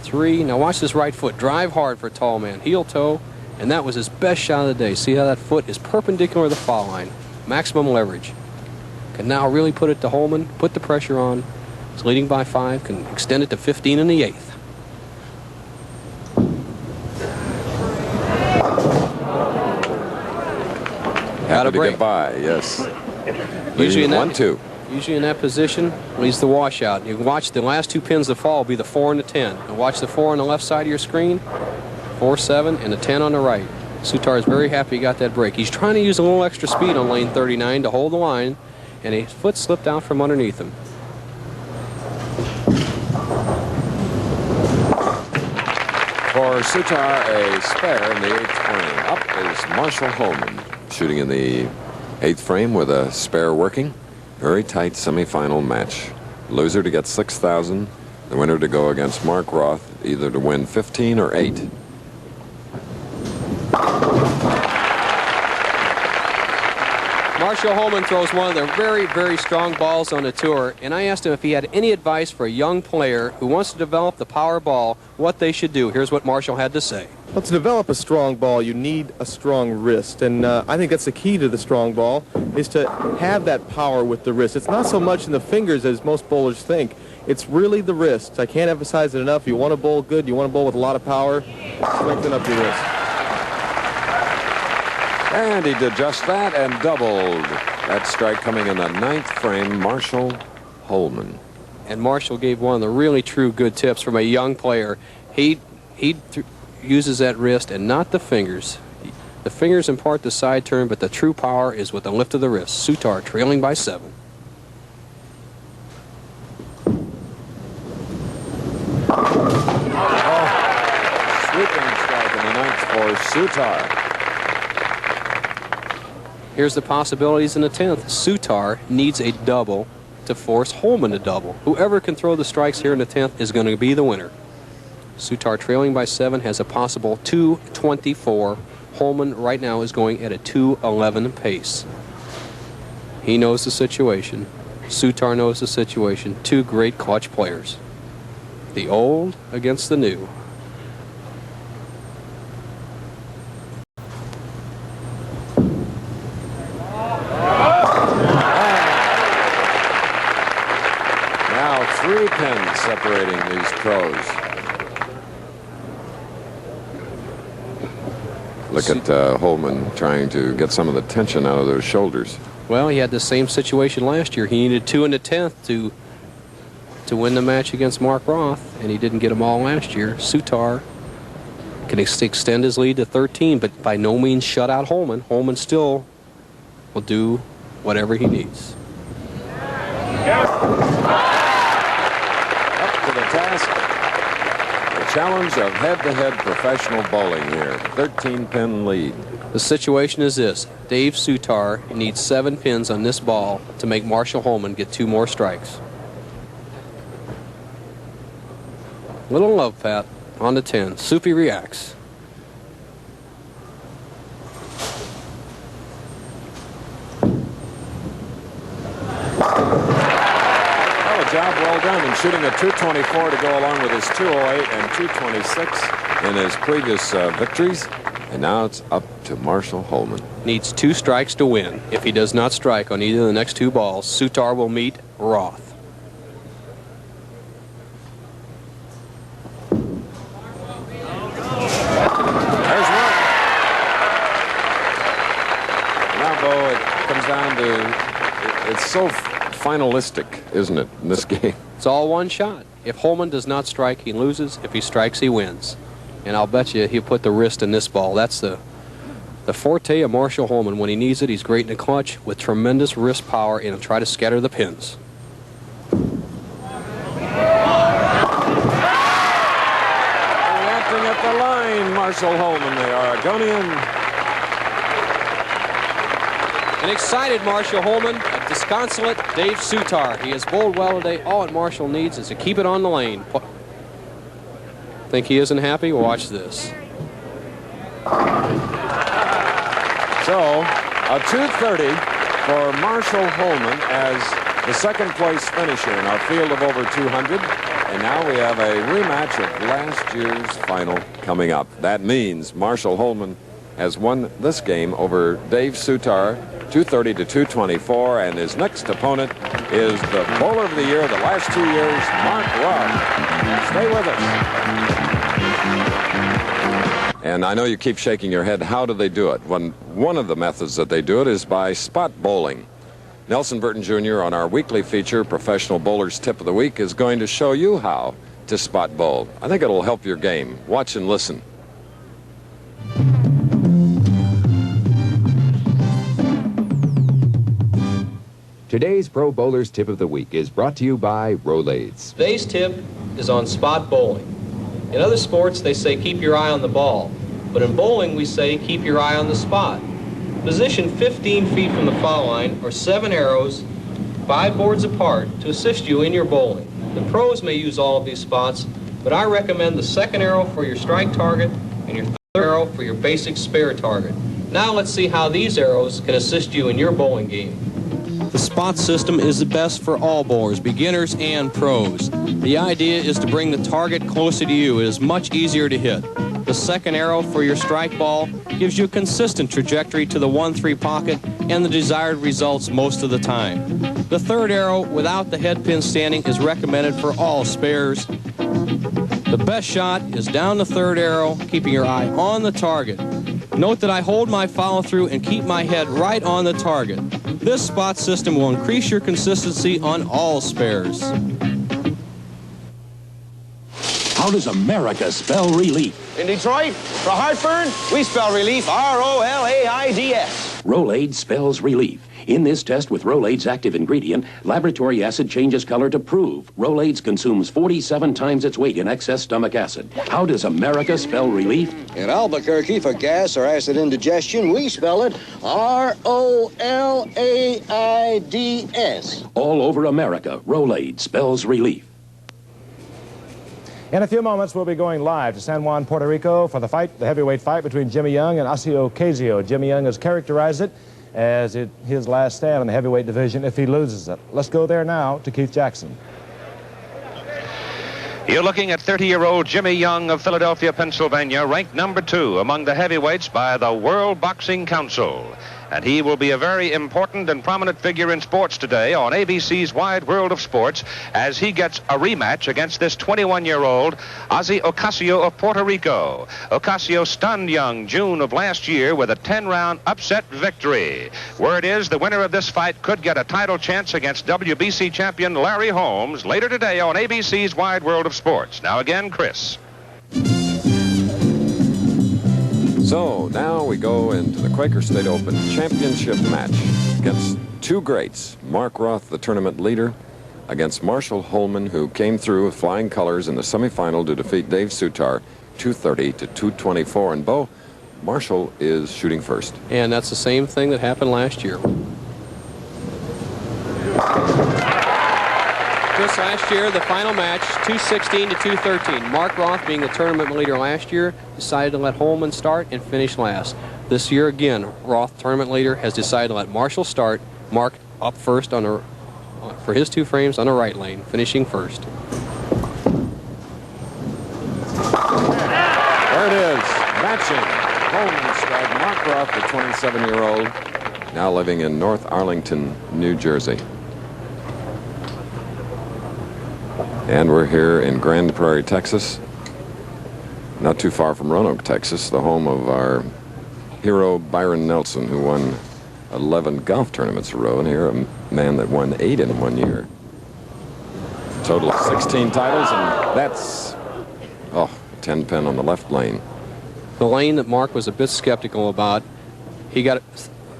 3, now watch this right foot, drive hard for a tall man, heel toe, and that was his best shot of the day. See how that foot is perpendicular to the foul line, maximum leverage. Can now really put it to Holman, put the pressure on. He's leading by 5, can extend it to 15 in the 8th. Happy to get by, yes. Usually in that 1-2. Usually in that position, leads the washout. You can watch the last 2 pins that fall be the 4 and the 10. And watch the 4 on the left side of your screen, 4-7, and the 10 on the right. Soutar is very happy he got that break. He's trying to use a little extra speed on lane 39 to hold the line, and his foot slipped out from underneath him. For Soutar, a spare in the 8th frame. Up is Marshall Holman, shooting in the 8th frame with a spare working. Very tight semifinal match. Loser to get 6,000. The winner to go against Mark Roth, either to win 15 or 8. Marshall Holman throws one of the very, very strong balls on the tour, and I asked him if he had any advice for a young player who wants to develop the power ball, what they should do. Here's what Marshall had to say. Well, to develop a strong ball, you need a strong wrist, and I think that's the key to the strong ball, is to have that power with the wrist. It's not so much in the fingers as most bowlers think. It's really the wrist. I can't emphasize it enough. You want to bowl good, you want to bowl with a lot of power, strengthen up your wrist. And he did just that and doubled. That strike coming in the 9th frame, Marshall Holman. And Marshall gave one of the really true good tips from a young player. He uses that wrist and not the fingers. The fingers impart the side turn, but the true power is with the lift of the wrist. Soutar trailing by 7. Sweeping strike in the 9th for Soutar. Here's the possibilities in the 10th. Soutar needs a double to force Holman to double. Whoever can throw the strikes here in the 10th is going to be the winner. Soutar trailing by 7 has a possible 224. Holman right now is going at a 211 pace. He knows the situation. Soutar knows the situation. 2 great clutch players. The old against the new. Now 3 pins separating these pros. Look at Holman trying to get some of the tension out of those shoulders. Well, he had the same situation last year. He needed 2 in the 10th to win the match against Mark Roth, and he didn't get them all last year. Soutar can extend his lead to 13, but by no means shut out Holman. Holman still will do whatever he needs. Up to the task. The challenge of head-to-head professional bowling here. 13-pin lead. The situation is this. Dave Soutar needs 7 pins on this ball to make Marshall Holman get 2 more strikes. Little love pat on the 10. Soupy reacts. Well, a job well done in shooting a 224 to go along with his 208 and 226 in his previous victories. And now it's up to Marshall Holman. Needs 2 strikes to win. If he does not strike on either of the next 2 balls, Soutar will meet Roth. down to, it's so finalistic, isn't it, in this game? It's all one shot. If Holman does not strike, he loses. If he strikes, he wins. And I'll bet you he'll put the wrist in this ball. That's the forte of Marshall Holman. When he needs it, he's great in the clutch with tremendous wrist power, and he'll try to scatter the pins. Reacting at the line, Marshall Holman, the Oregonian. An excited Marshall Holman, a disconsolate Dave Soutar. He has bowled well today. All that Marshall needs is to keep it on the lane. Think he isn't happy? Watch this. So, a 230 for Marshall Holman as the second place finisher in our field of over 200. And now we have a rematch of last year's final coming up. That means Marshall Holman has won this game over Dave Soutar, 230 to 224, and his next opponent is the bowler of the year the last 2 years, Mark Roth. Stay with us. And I know you keep shaking your head. How do they do it? One of the methods that they do it is by spot bowling. Nelson Burton Jr. on our weekly feature, Professional Bowler's Tip of the Week, is going to show you how to spot bowl. I think it'll help your game. Watch and listen. Today's Pro Bowler's Tip of the Week is brought to you by Rolaids. Today's tip is on spot bowling. In other sports, they say keep your eye on the ball. But in bowling, we say keep your eye on the spot. Position 15 feet from the foul line are 7 arrows, 5 boards apart, to assist you in your bowling. The pros may use all of these spots, but I recommend the second arrow for your strike target and your third arrow for your basic spare target. Now let's see how these arrows can assist you in your bowling game. The spot system is the best for all bowlers, beginners and pros. The idea is to bring the target closer to you. It is much easier to hit. The second arrow for your strike ball gives you a consistent trajectory to the 1-3 pocket and the desired results most of the time. The third arrow without the head pin standing is recommended for all spares. The best shot is down the third arrow, keeping your eye on the target. Note that I hold my follow through and keep my head right on the target. This spot system will increase your consistency on all spares. How does America spell relief? In Detroit, for heartburn, we spell relief R-O-L-A-I-D-S. Rolaids spells relief. In this test with Rolaids active ingredient, laboratory acid changes color to prove Rolaids consumes 47 times its weight in excess stomach acid. How does America spell relief? In Albuquerque, for gas or acid indigestion, we spell it R-O-L-A-I-D-S. All over America, Rolaids spells relief. In a few moments, we'll be going live to San Juan, Puerto Rico for the heavyweight fight between Jimmy Young and Ocasio. Jimmy Young has characterized it as his last stand in the heavyweight division if he loses it. Let's go there now to Keith Jackson. You're looking at 30-year-old Jimmy Young of Philadelphia, Pennsylvania, ranked number 2 among the heavyweights by the World Boxing Council. And he will be a very important and prominent figure in sports today on ABC's Wide World of Sports as he gets a rematch against this 21-year-old Ozzy Ocasio of Puerto Rico. Ocasio stunned Young June of last year with a 10-round upset victory. Word is the winner of this fight could get a title chance against WBC champion Larry Holmes later today on ABC's Wide World of Sports. Now again, Chris. So now we go into the Quaker State Open championship match against two greats, Mark Roth, the tournament leader, against Marshall Holman, who came through with flying colors in the semifinal to defeat Dave Soutar 230 to 224. And Bo, Marshall is shooting first. And that's the same thing that happened last year. This last year, the final match, 216 to 213. Mark Roth, being the tournament leader last year, decided to let Holman start and finish last. This year again, Roth, tournament leader, has decided to let Marshall start. Mark up first on the, for his 2 frames on the right lane, finishing first. There it is, matching Holman strike. Mark Roth, the 27-year-old, now living in North Arlington, New Jersey. And we're here in Grand Prairie, Texas, not too far from Roanoke, Texas, the home of our hero Byron Nelson, who won 11 golf tournaments in a row, and here a man that won 8 in 1 year. Total of 16 titles, and that's, 10 pin on the left lane. The lane that Mark was a bit skeptical about. He got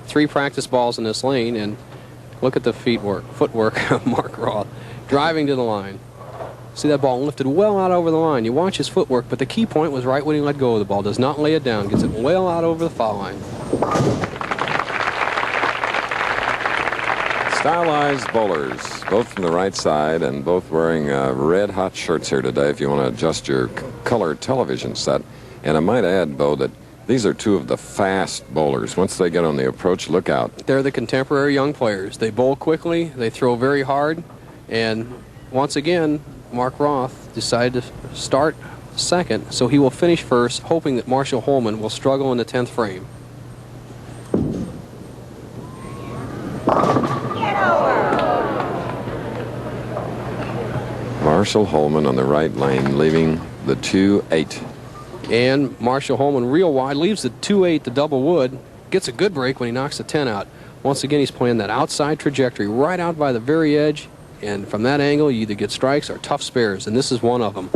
3 practice balls in this lane, and look at the footwork of Mark Roth driving to the line. See that ball lifted well out over the line. You watch his footwork, but the key point was right when he let go of the ball. Does not lay it down. Gets it well out over the foul line. Stylized bowlers, both from the right side and both wearing red-hot shirts here today if you want to adjust your color television set. And I might add, Bo, that these are 2 of the fast bowlers. Once they get on the approach, look out. They're the contemporary young players. They bowl quickly, they throw very hard, and once again, Mark Roth decided to start second, so he will finish first, hoping that Marshall Holman will struggle in the 10th frame. Marshall Holman on the right lane, leaving the 2-8. And Marshall Holman real wide, leaves the 2-8 to double wood, gets a good break when he knocks the 10 out. Once again, he's playing that outside trajectory right out by the very edge, and from that angle, you either get strikes or tough spares, and this is one of them.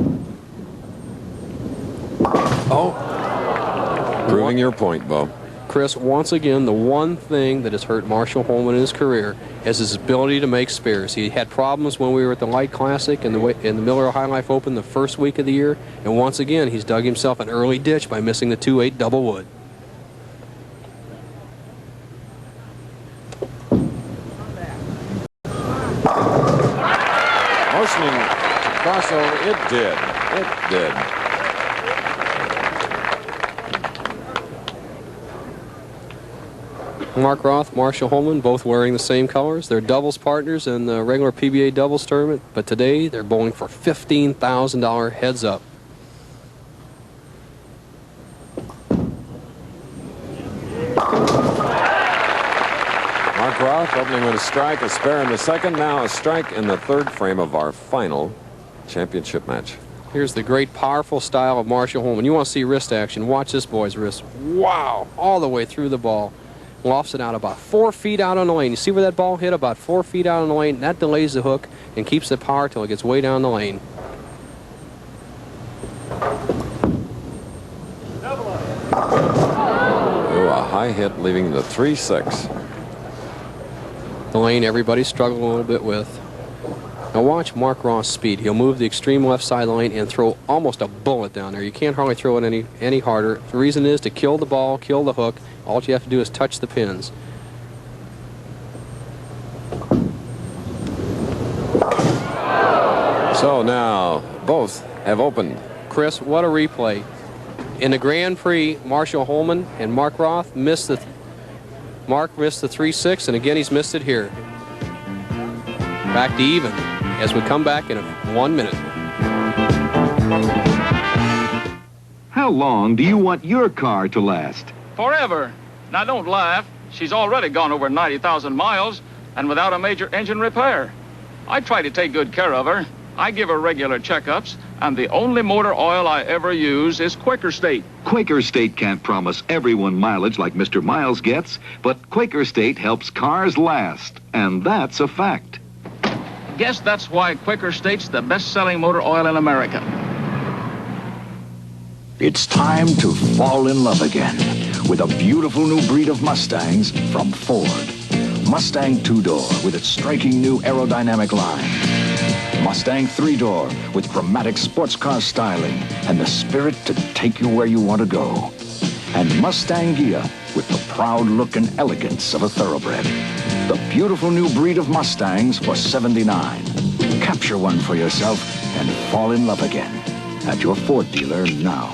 Proving your point, Bo. Chris, once again, the one thing that has hurt Marshall Holman in his career is his ability to make spares. He had problems when we were at the Light Classic and the Miller High Life Open the first week of the year, and once again, he's dug himself an early ditch by missing the 2-8 double wood. Motioning crossover, it did. It did. Mark Roth, Marshall Holman, both wearing the same colors. They're doubles partners in the regular PBA doubles tournament, but today they're bowling for $15,000 heads up. Mark Roth opening with a strike, a spare in the second, now a strike in the 3rd frame of our final championship match. Here's the great, powerful style of Marshall Holman. You want to see wrist action, watch this boy's wrist. Wow! All the way through the ball. Lofts it out about 4 feet out on the lane. You see where that ball hit? About 4 feet out on the lane. That delays the hook and keeps the power till it gets way down the lane. A high hit leaving the 3-6. The lane everybody struggled a little bit with. Now watch Mark Roth's speed. He'll move the extreme left side of the lane and throw almost a bullet down there. You can't hardly throw it any harder. The reason is to kill the ball, kill the hook. All you have to do is touch the pins. So now both have opened. Chris, what a replay. In the Grand Prix, Marshall Holman and Mark Roth missed the 3-6, and again he's missed it here. Back to even as we come back in 1 minute. How long do you want your car to last? Forever. Now don't laugh. She's already gone over 90,000 miles and without a major engine repair. I try to take good care of her. I give her regular checkups, and the only motor oil I ever use is Quaker State. Quaker State can't promise everyone mileage like Mr. Miles gets, but Quaker State helps cars last, and that's a fact. Guess that's why Quaker State's the best-selling motor oil in America. It's time to fall in love again with a beautiful new breed of Mustangs from Ford. Mustang 2-door with its striking new aerodynamic line. Mustang 3-door with dramatic sports car styling and the spirit to take you where you want to go. And Mustang Ghia with the proud look and elegance of a thoroughbred. The beautiful new breed of Mustangs for $79. Capture one for yourself and fall in love again at your Ford dealer now.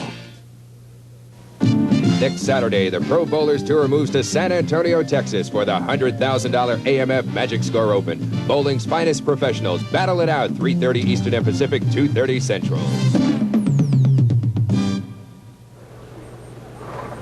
Next Saturday, the Pro Bowlers Tour moves to San Antonio, Texas for the $100,000 AMF Magic Score Open. Bowling's finest professionals battle it out 3:30 Eastern and Pacific, 2:30 Central.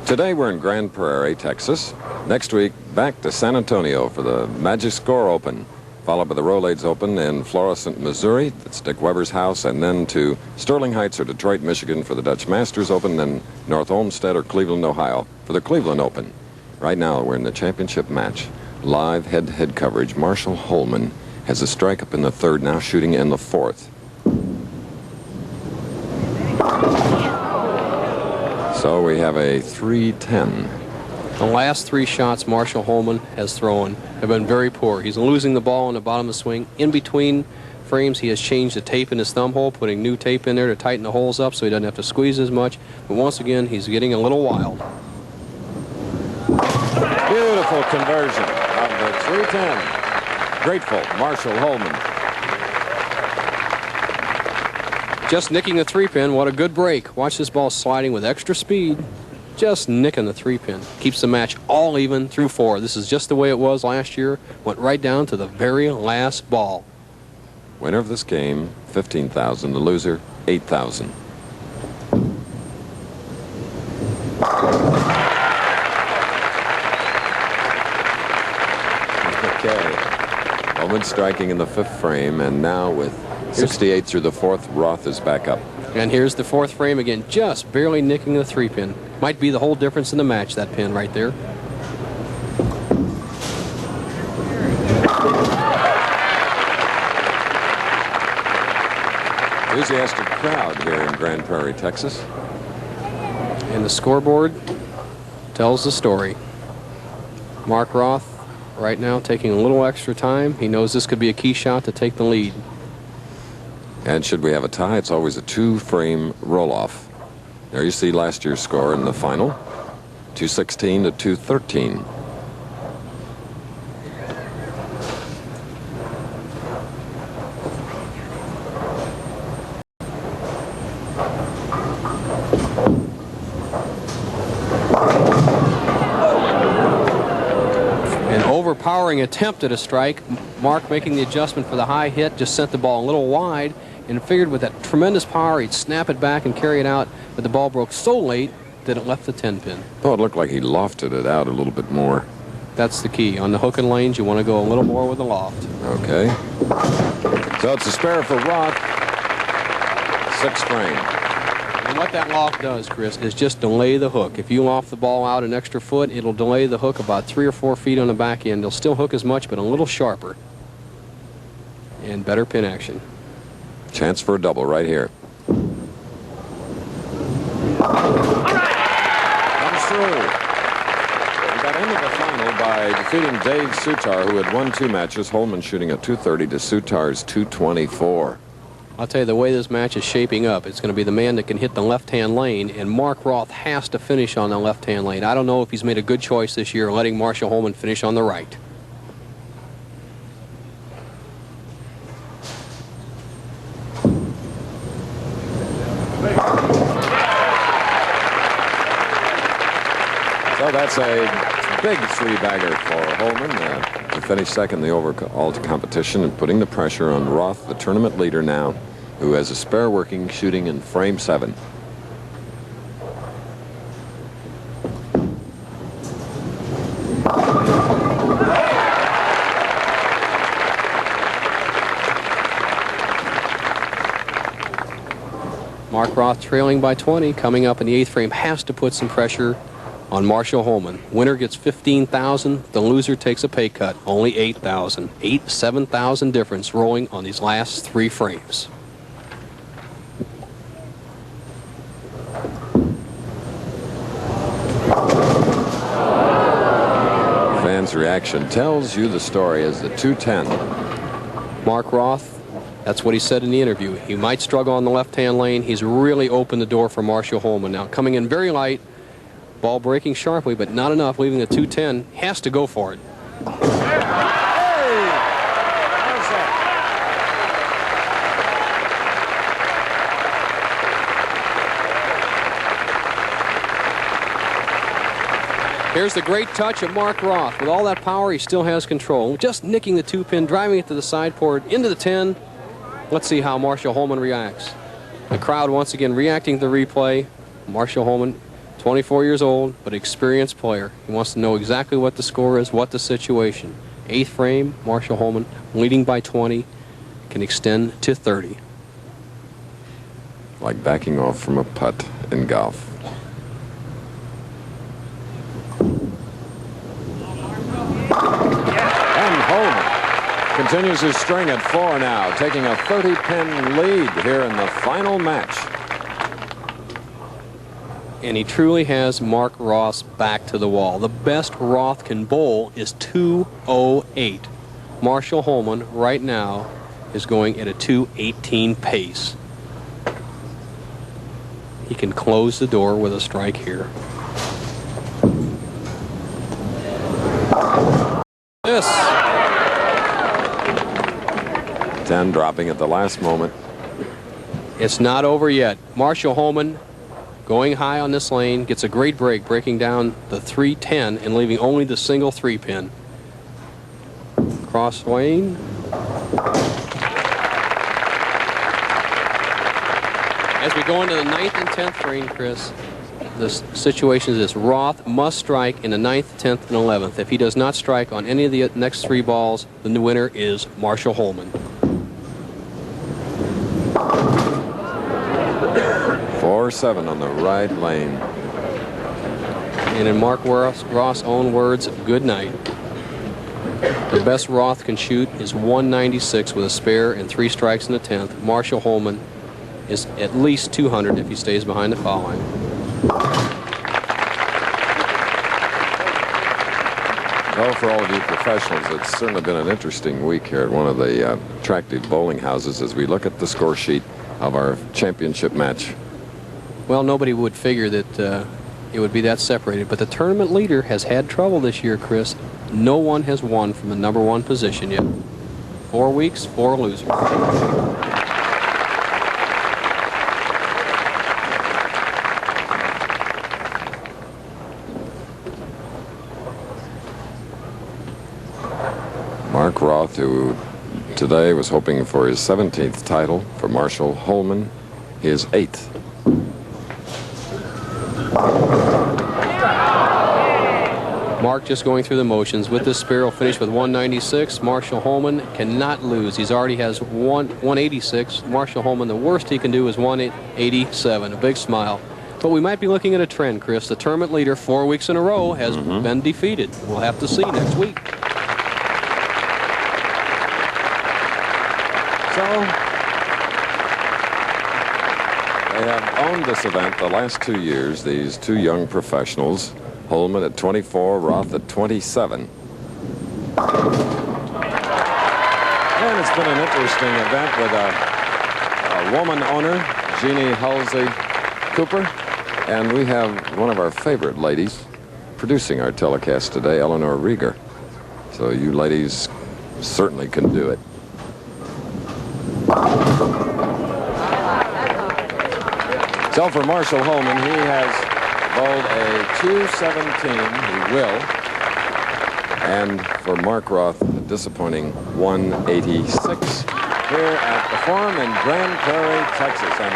Today we're in Grand Prairie, Texas. Next week, back to San Antonio for the Magic Score Open, followed by the Rolaids Open in Florissant, Missouri. That's Dick Weber's house, and then to Sterling Heights or Detroit, Michigan for the Dutch Masters Open, then North Olmsted or Cleveland, Ohio for the Cleveland Open. Right now, we're in the championship match. Live head-to-head coverage. Marshall Holman has a strike up in the third, now shooting in the fourth. So we have a 3-10. The last 3 shots Marshall Holman has thrown have been very poor. He's losing the ball on the bottom of the swing. In between frames, he has changed the tape in his thumb hole, putting new tape in there to tighten the holes up so he doesn't have to squeeze as much. But once again, he's getting a little wild. Beautiful conversion of the 3-10. Grateful, Marshall Holman. Just nicking the 3-pin. What a good break. Watch this ball sliding with extra speed. Just nicking the 3-pin. Keeps the match all even through 4. This is just the way it was last year. Went right down to the very last ball. Winner of this game, $15,000. The loser, $8,000. Okay. Holman striking in the 5th frame, and now with 68 through the 4th, Roth is back up. And here's the 4th frame again, just barely nicking the 3-pin. Might be the whole difference in the match, that pin right there. Enthusiastic crowd here in Grand Prairie, Texas. And the scoreboard tells the story. Mark Roth right now taking a little extra time. He knows this could be a key shot to take the lead. And should we have a tie, it's always a 2-frame roll-off. There you see last year's score in the final, 216 to 213. An overpowering attempt at a strike. Mark making the adjustment for the high hit, just sent the ball a little wide, and figured with that tremendous power he'd snap it back and carry it out, but the ball broke so late that it left the 10-pin. Oh, it looked like he lofted it out a little bit more. That's the key. On the hook and lanes, you want to go a little more with the loft. Okay. So it's a spare for Roth. 6th frame. And what that loft does, Chris, is just delay the hook. If you loft the ball out an extra foot, it'll delay the hook about 3 or 4 feet on the back end. They'll still hook as much, but a little sharper. And better pin action. Chance for a double right here. Comes through. We got into the final by defeating Dave Soutar, who had won 2 matches. Holman shooting a 230 to Soutar's 224. I'll tell you, the way this match is shaping up, it's going to be the man that can hit the left-hand lane, and Mark Roth has to finish on the left-hand lane. I don't know if he's made a good choice this year letting Marshall Holman finish on the right. So that's a big 3-bagger for Holman to finish second in the overall competition and putting the pressure on Roth, the tournament leader now, who has a spare working shooting in frame 7. Mark Roth trailing by 20, coming up in the 8th frame, has to put some pressure on Marshall Holman. Winner gets $15,000. The loser takes a pay cut, only $8,000. $7,000 difference rolling on these last 3 frames. Fans' reaction tells you the story as the 210. Mark Roth, that's what he said in the interview. He might struggle on the left-hand lane. He's really opened the door for Marshall Holman. Now coming in very light, ball breaking sharply, but not enough, leaving the 210. Has to go for it. Here's the great touch of Mark Roth. With all that power, he still has control. Just nicking the 2-pin, driving it to the sideboard, into the 10. Let's see how Marshall Holman reacts. The crowd once again reacting to the replay. Marshall Holman, 24 years old, but experienced player. He wants to know exactly what the score is, what the situation. 8th frame, Marshall Holman leading by 20, can extend to 30. Like backing off from a putt in golf. continues his string at 4 now, taking a 30-pin lead here in the final match. And he truly has Mark Roth's back to the wall. The best Roth can bowl is 2:08. Marshall Holman right now is going at a 2:18 pace. He can close the door with a strike here. This. 10 dropping at the last moment. It's not over yet. Marshall Holman going high on this lane, gets a great break, breaking down the 310 and leaving only the single 3-pin. Cross lane. As we go into the 9th and 10th frame, Chris, the situation is this. Roth must strike in the 9th, 10th, and 11th. If he does not strike on any of the next 3 balls, the winner is Marshall Holman. 4-7 on the right lane. And in Mark Roth's own words, good night. The best Roth can shoot is 196 with a spare and 3 strikes in the 10th. Marshall Holman is at least 200 if he stays behind the foul line. Well, for all of you professionals, it's certainly been an interesting week here at one of the attractive bowling houses as we look at the score sheet of our championship match. Well, nobody would figure that it would be that separated, but the tournament leader has had trouble this year, Chris. No one has won from the #1 position yet. 4 weeks, 4 losers. Mark Roth, who today was hoping for his 17th title, for Marshall Holman, his 8th. Mark just going through the motions. With this spare, will finish with 196. Marshall Holman cannot lose. He's already has 186. Marshall Holman, the worst he can do is 187. A big smile. But we might be looking at a trend, Chris. The tournament leader 4 weeks in a row has been defeated. We'll have to see next week. So, they have owned this event the last 2 years, these 2 young professionals, Holman at 24, Roth at 27. And it's been an interesting event with a woman owner, Jeannie Halsey Cooper, and we have one of our favorite ladies producing our telecast today, Eleanor Ritger. So you ladies certainly can do it. So for Marshall Holman, he has bowled a 217, he will. And for Mark Roth, a disappointing 186 here at the Forum in Grand Prairie, Texas. And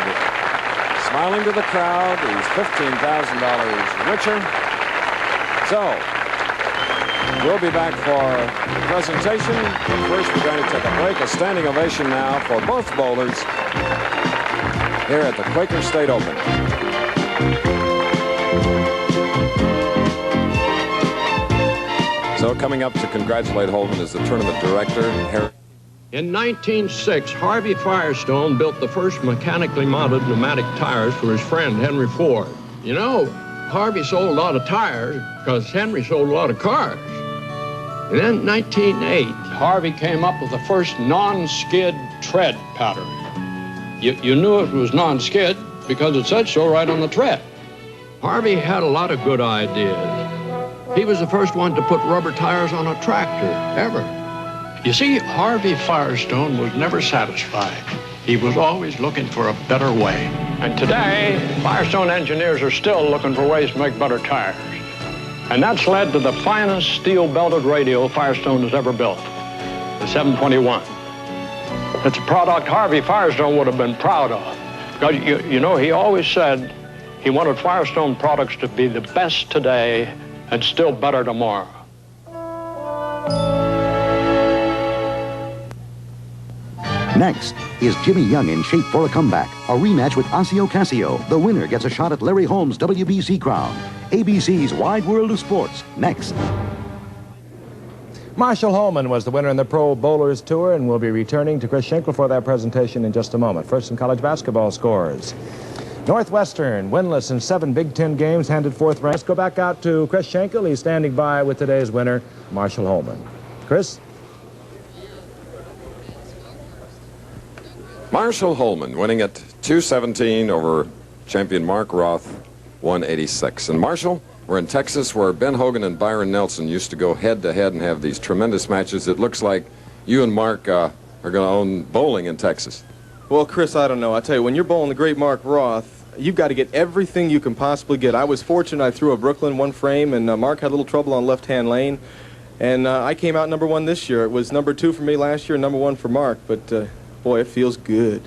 smiling to the crowd, he's $15,000 richer. So we'll be back for the presentation. But first, we're going to take a break. A standing ovation now for both bowlers here at the Quaker State Open. So coming up to congratulate Holman is the tournament director, Harry. In 1906, Harvey Firestone built the first mechanically mounted pneumatic tires for his friend Henry Ford. You know, Harvey sold a lot of tires because Henry sold a lot of cars. And then in 1908, Harvey came up with the first non-skid tread pattern. You knew it was non-skid because it said so right on the tread. Harvey had a lot of good ideas. He was the first one to put rubber tires on a tractor, ever. You see, Harvey Firestone was never satisfied. He was always looking for a better way. And today, Firestone engineers are still looking for ways to make better tires. And that's led to the finest steel-belted radio Firestone has ever built, the 721. It's a product Harvey Firestone would have been proud of. Because, you know, he always said he wanted Firestone products to be the best today and still better tomorrow. Next, is Jimmy Young in shape for a comeback? A rematch with Ocasio-Casio. The winner gets a shot at Larry Holmes' WBC crown. ABC's Wide World of Sports, next. Marshall Holman was the winner in the Pro Bowlers Tour, and we'll be returning to Chris Schenkel for that presentation in just a moment. First, some college basketball scores. Northwestern, winless in 7 Big Ten games, handed 4th ranked. Let's go back out to Chris Schenkel. He's standing by with today's winner, Marshall Holman. Chris? Marshall Holman winning at 217 over champion Mark Roth, 186. And Marshall, we're in Texas where Ben Hogan and Byron Nelson used to go head-to-head and have these tremendous matches. It looks like you and Mark are going to own bowling in Texas. Well, Chris, I don't know. I tell you, when you're bowling the great Mark Roth, you've got to get everything you can possibly get. I was fortunate. I threw a Brooklyn 1 frame, and Mark had a little trouble on left-hand lane. And I came out number 1 this year. It was number 2 for me last year and number 1 for Mark. But, boy, it feels good.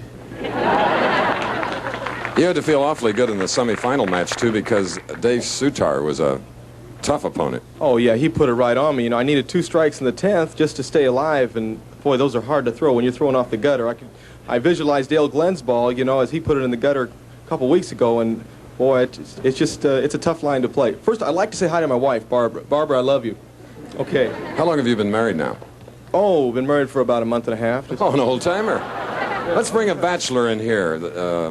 You had to feel awfully good in the semifinal match, too, because Dave Soutar was a tough opponent. Oh, yeah, he put it right on me. You know, I needed 2 strikes in the 10th just to stay alive, and, boy, those are hard to throw when you're throwing off the gutter. I visualized Dale Glenn's ball, you know, as he put it in the gutter a couple weeks ago, and, boy, it's just, it's a tough line to play. First, I'd like to say hi to my wife, Barbara. Barbara, I love you. Okay. How long have you been married now? Oh, been married for about a month and a half. Oh, an old-timer. Let's bring a bachelor in here,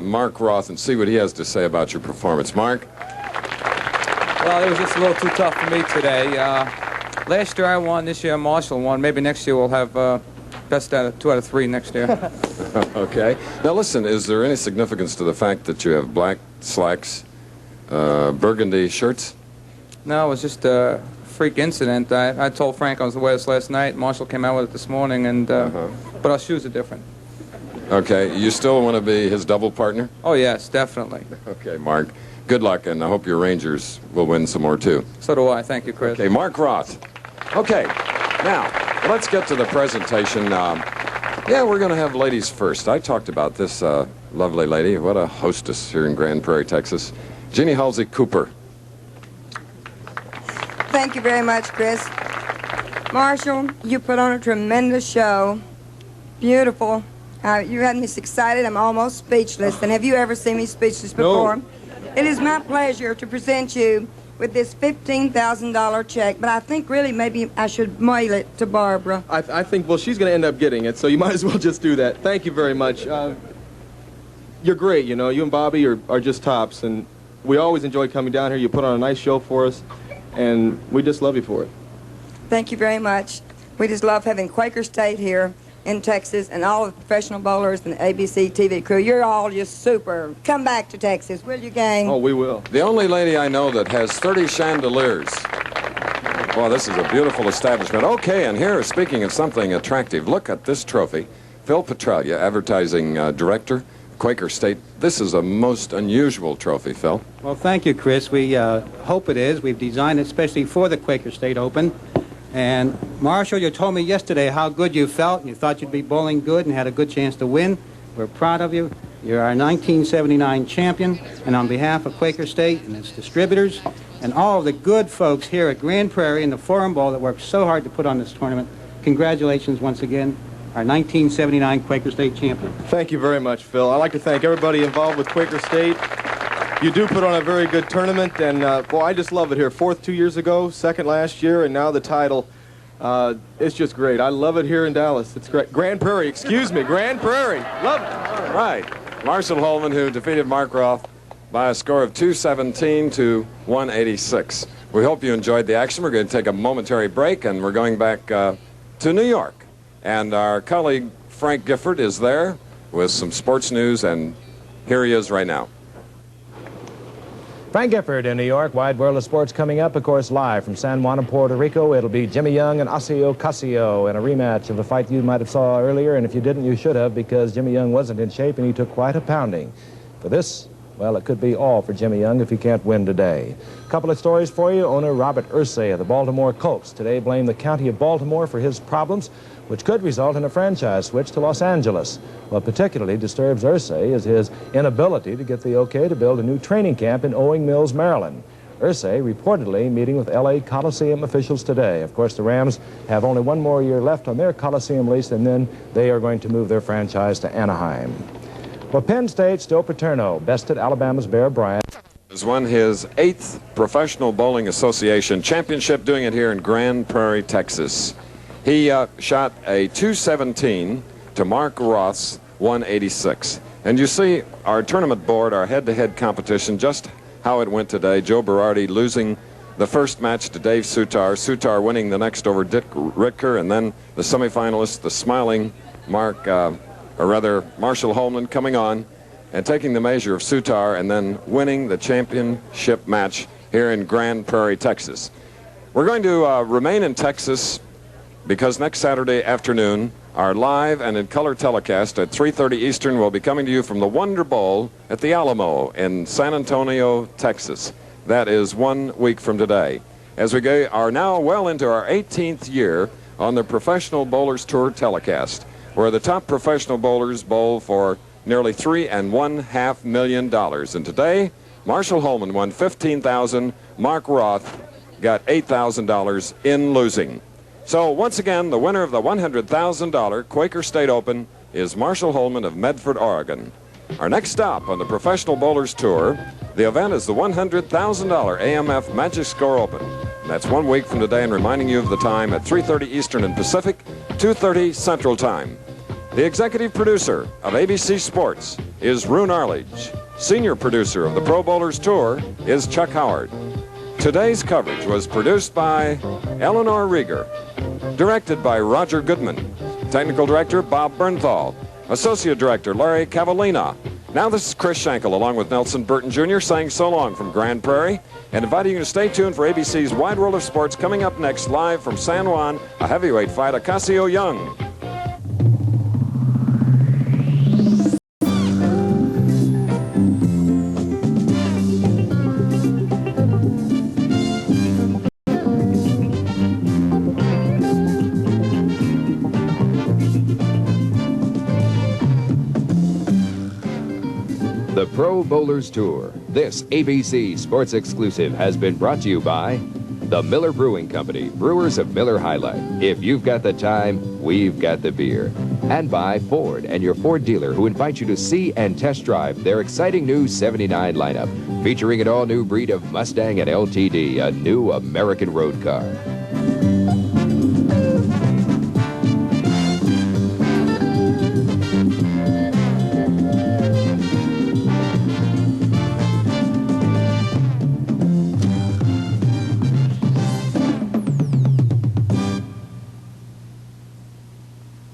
Mark Roth, and see what he has to say about your performance. Mark? Well, it was just a little too tough for me today. Last year I won, this year Marshall won. Maybe next year we'll have best out of 2 out of 3 next year. Okay. Now listen, is there any significance to the fact that you have black slacks, burgundy shirts? No, it was just a freak incident. I told Frank I was to wear this last night. Marshall came out with it this morning, and but our shoes are different. Okay. You still want to be his double partner? Oh, yes, definitely. Okay, Mark. Good luck, and I hope your Rangers will win some more, too. So do I. Thank you, Chris. Okay, Mark Roth. Okay, now, let's get to the presentation. Yeah, we're going to have ladies first. I talked about this lovely lady. What a hostess here in Grand Prairie, Texas. Jeannie Halsey Cooper. Thank you very much, Chris. Marshall, you put on a tremendous show. Beautiful. You had me excited. I'm almost speechless. And have you ever seen me speechless before? No. It is my pleasure to present you with this $15,000 check, but I think really maybe I should mail it to Barbara. I think, well, she's going to end up getting it, so you might as well just do that. Thank you very much. You're great, you know. You and Bobby are just tops, and we always enjoy coming down here. You put on a nice show for us, and we just love you for it. Thank you very much. We just love having Quaker State here in Texas, and all of the professional bowlers and the ABC TV crew. You're all just super. Come back to Texas, will you, gang? Oh, we will. The only lady I know that has 30 chandeliers. Boy, this is a beautiful establishment. Okay, and here, speaking of something attractive, look at this trophy. Phil Petralia, advertising director, Quaker State. This is a most unusual trophy, Phil. Well, thank you, Chris. We hope it is. We've designed it especially for the Quaker State Open. And, Marshall, you told me yesterday how good you felt, and you thought you'd be bowling good and had a good chance to win. We're proud of you. You're our 1979 champion, and on behalf of Quaker State and its distributors and all of the good folks here at Grand Prairie and the Forum Bowl that worked so hard to put on this tournament, congratulations once again, our 1979 Quaker State champion. Thank you very much, Phil. I'd like to thank everybody involved with Quaker State. You do put on a very good tournament, and, boy, I just love it here. 4th 2 years ago, 2nd last year, and now the title. It's just great. I love it here in Dallas. It's great. Grand Prairie, excuse me, Grand Prairie. Love it. All right. Marshall Holman, who defeated Mark Roth by a score of 217 to 186. We hope you enjoyed the action. We're going to take a momentary break, and we're going back to New York. And our colleague Frank Gifford is there with some sports news, and here he is right now. Frank Gifford in New York. Wide World of Sports coming up, of course, live from San Juan of Puerto Rico. It'll be Jimmy Young and Ocasio in a rematch of a fight you might have saw earlier, and if you didn't, you should have, because Jimmy Young wasn't in shape and he took quite a pounding. For this, well, it could be all for Jimmy Young if he can't win today. A couple of stories for you. Owner Robert Irsay of the Baltimore Colts today blamed the county of Baltimore for his problems, which could result in a franchise switch to Los Angeles. What particularly disturbs Irsay is his inability to get the okay to build a new training camp in Owing Mills, Maryland. Irsay reportedly meeting with L.A. Coliseum officials today. Of course, the Rams have only one more year left on their Coliseum lease, and then they are going to move their franchise to Anaheim. Well, Penn State, Still Paterno bested Alabama's Bear Bryant. Has won his 8th Professional Bowling Association championship, doing it here in Grand Prairie, Texas. He shot a 217 to Mark Roth's 186. And you see our tournament board, our head-to-head competition, just how it went today. Joe Berardi losing the first match to Dave Soutar. Soutar winning the next over Dick Ritger, and then the semifinalist, the smiling Marshall Holman, coming on and taking the measure of Soutar and then winning the championship match here in Grand Prairie, Texas. We're going to remain in Texas because next Saturday afternoon, our live and in color telecast at 3:30 Eastern will be coming to you from the Wonder Bowl at the Alamo in San Antonio, Texas. That is 1 week from today. As we are now well into our 18th year on the Professional Bowlers Tour telecast, where the top professional bowlers bowl for nearly $3.5 million. And today, Marshall Holman won $15,000. Mark Roth got $8,000 in losing. So once again, the winner of the $100,000 Quaker State Open is Marshall Holman of Medford, Oregon. Our next stop on the Professional Bowlers Tour, the event is the $100,000 AMF Magic Score Open. And that's 1 week from today, and reminding you of the time at 3:30 Eastern and Pacific, 2:30 Central Time. The executive producer of ABC Sports is Rune Arledge. Senior producer of the Pro Bowlers Tour is Chuck Howard. Today's coverage was produced by Eleanor Ritger, directed by Roger Goodman, technical director Bob Bernthal, associate director Larry Cavallina. Now this is Chris Schenkel along with Nelson Burton Jr. saying so long from Grand Prairie and inviting you to stay tuned for ABC's Wide World of Sports. Coming up next, live from San Juan, a heavyweight fight, Ocasio Young. The Pro Bowlers Tour, this ABC Sports exclusive, has been brought to you by the Miller Brewing Company, brewers of Miller High Life. If you've got the time, we've got the beer. And by Ford and your Ford dealer, who invite you to see and test drive their exciting new 79 lineup, featuring an all-new breed of Mustang and LTD, a new American road car.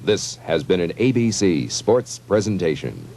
This has been an ABC Sports presentation.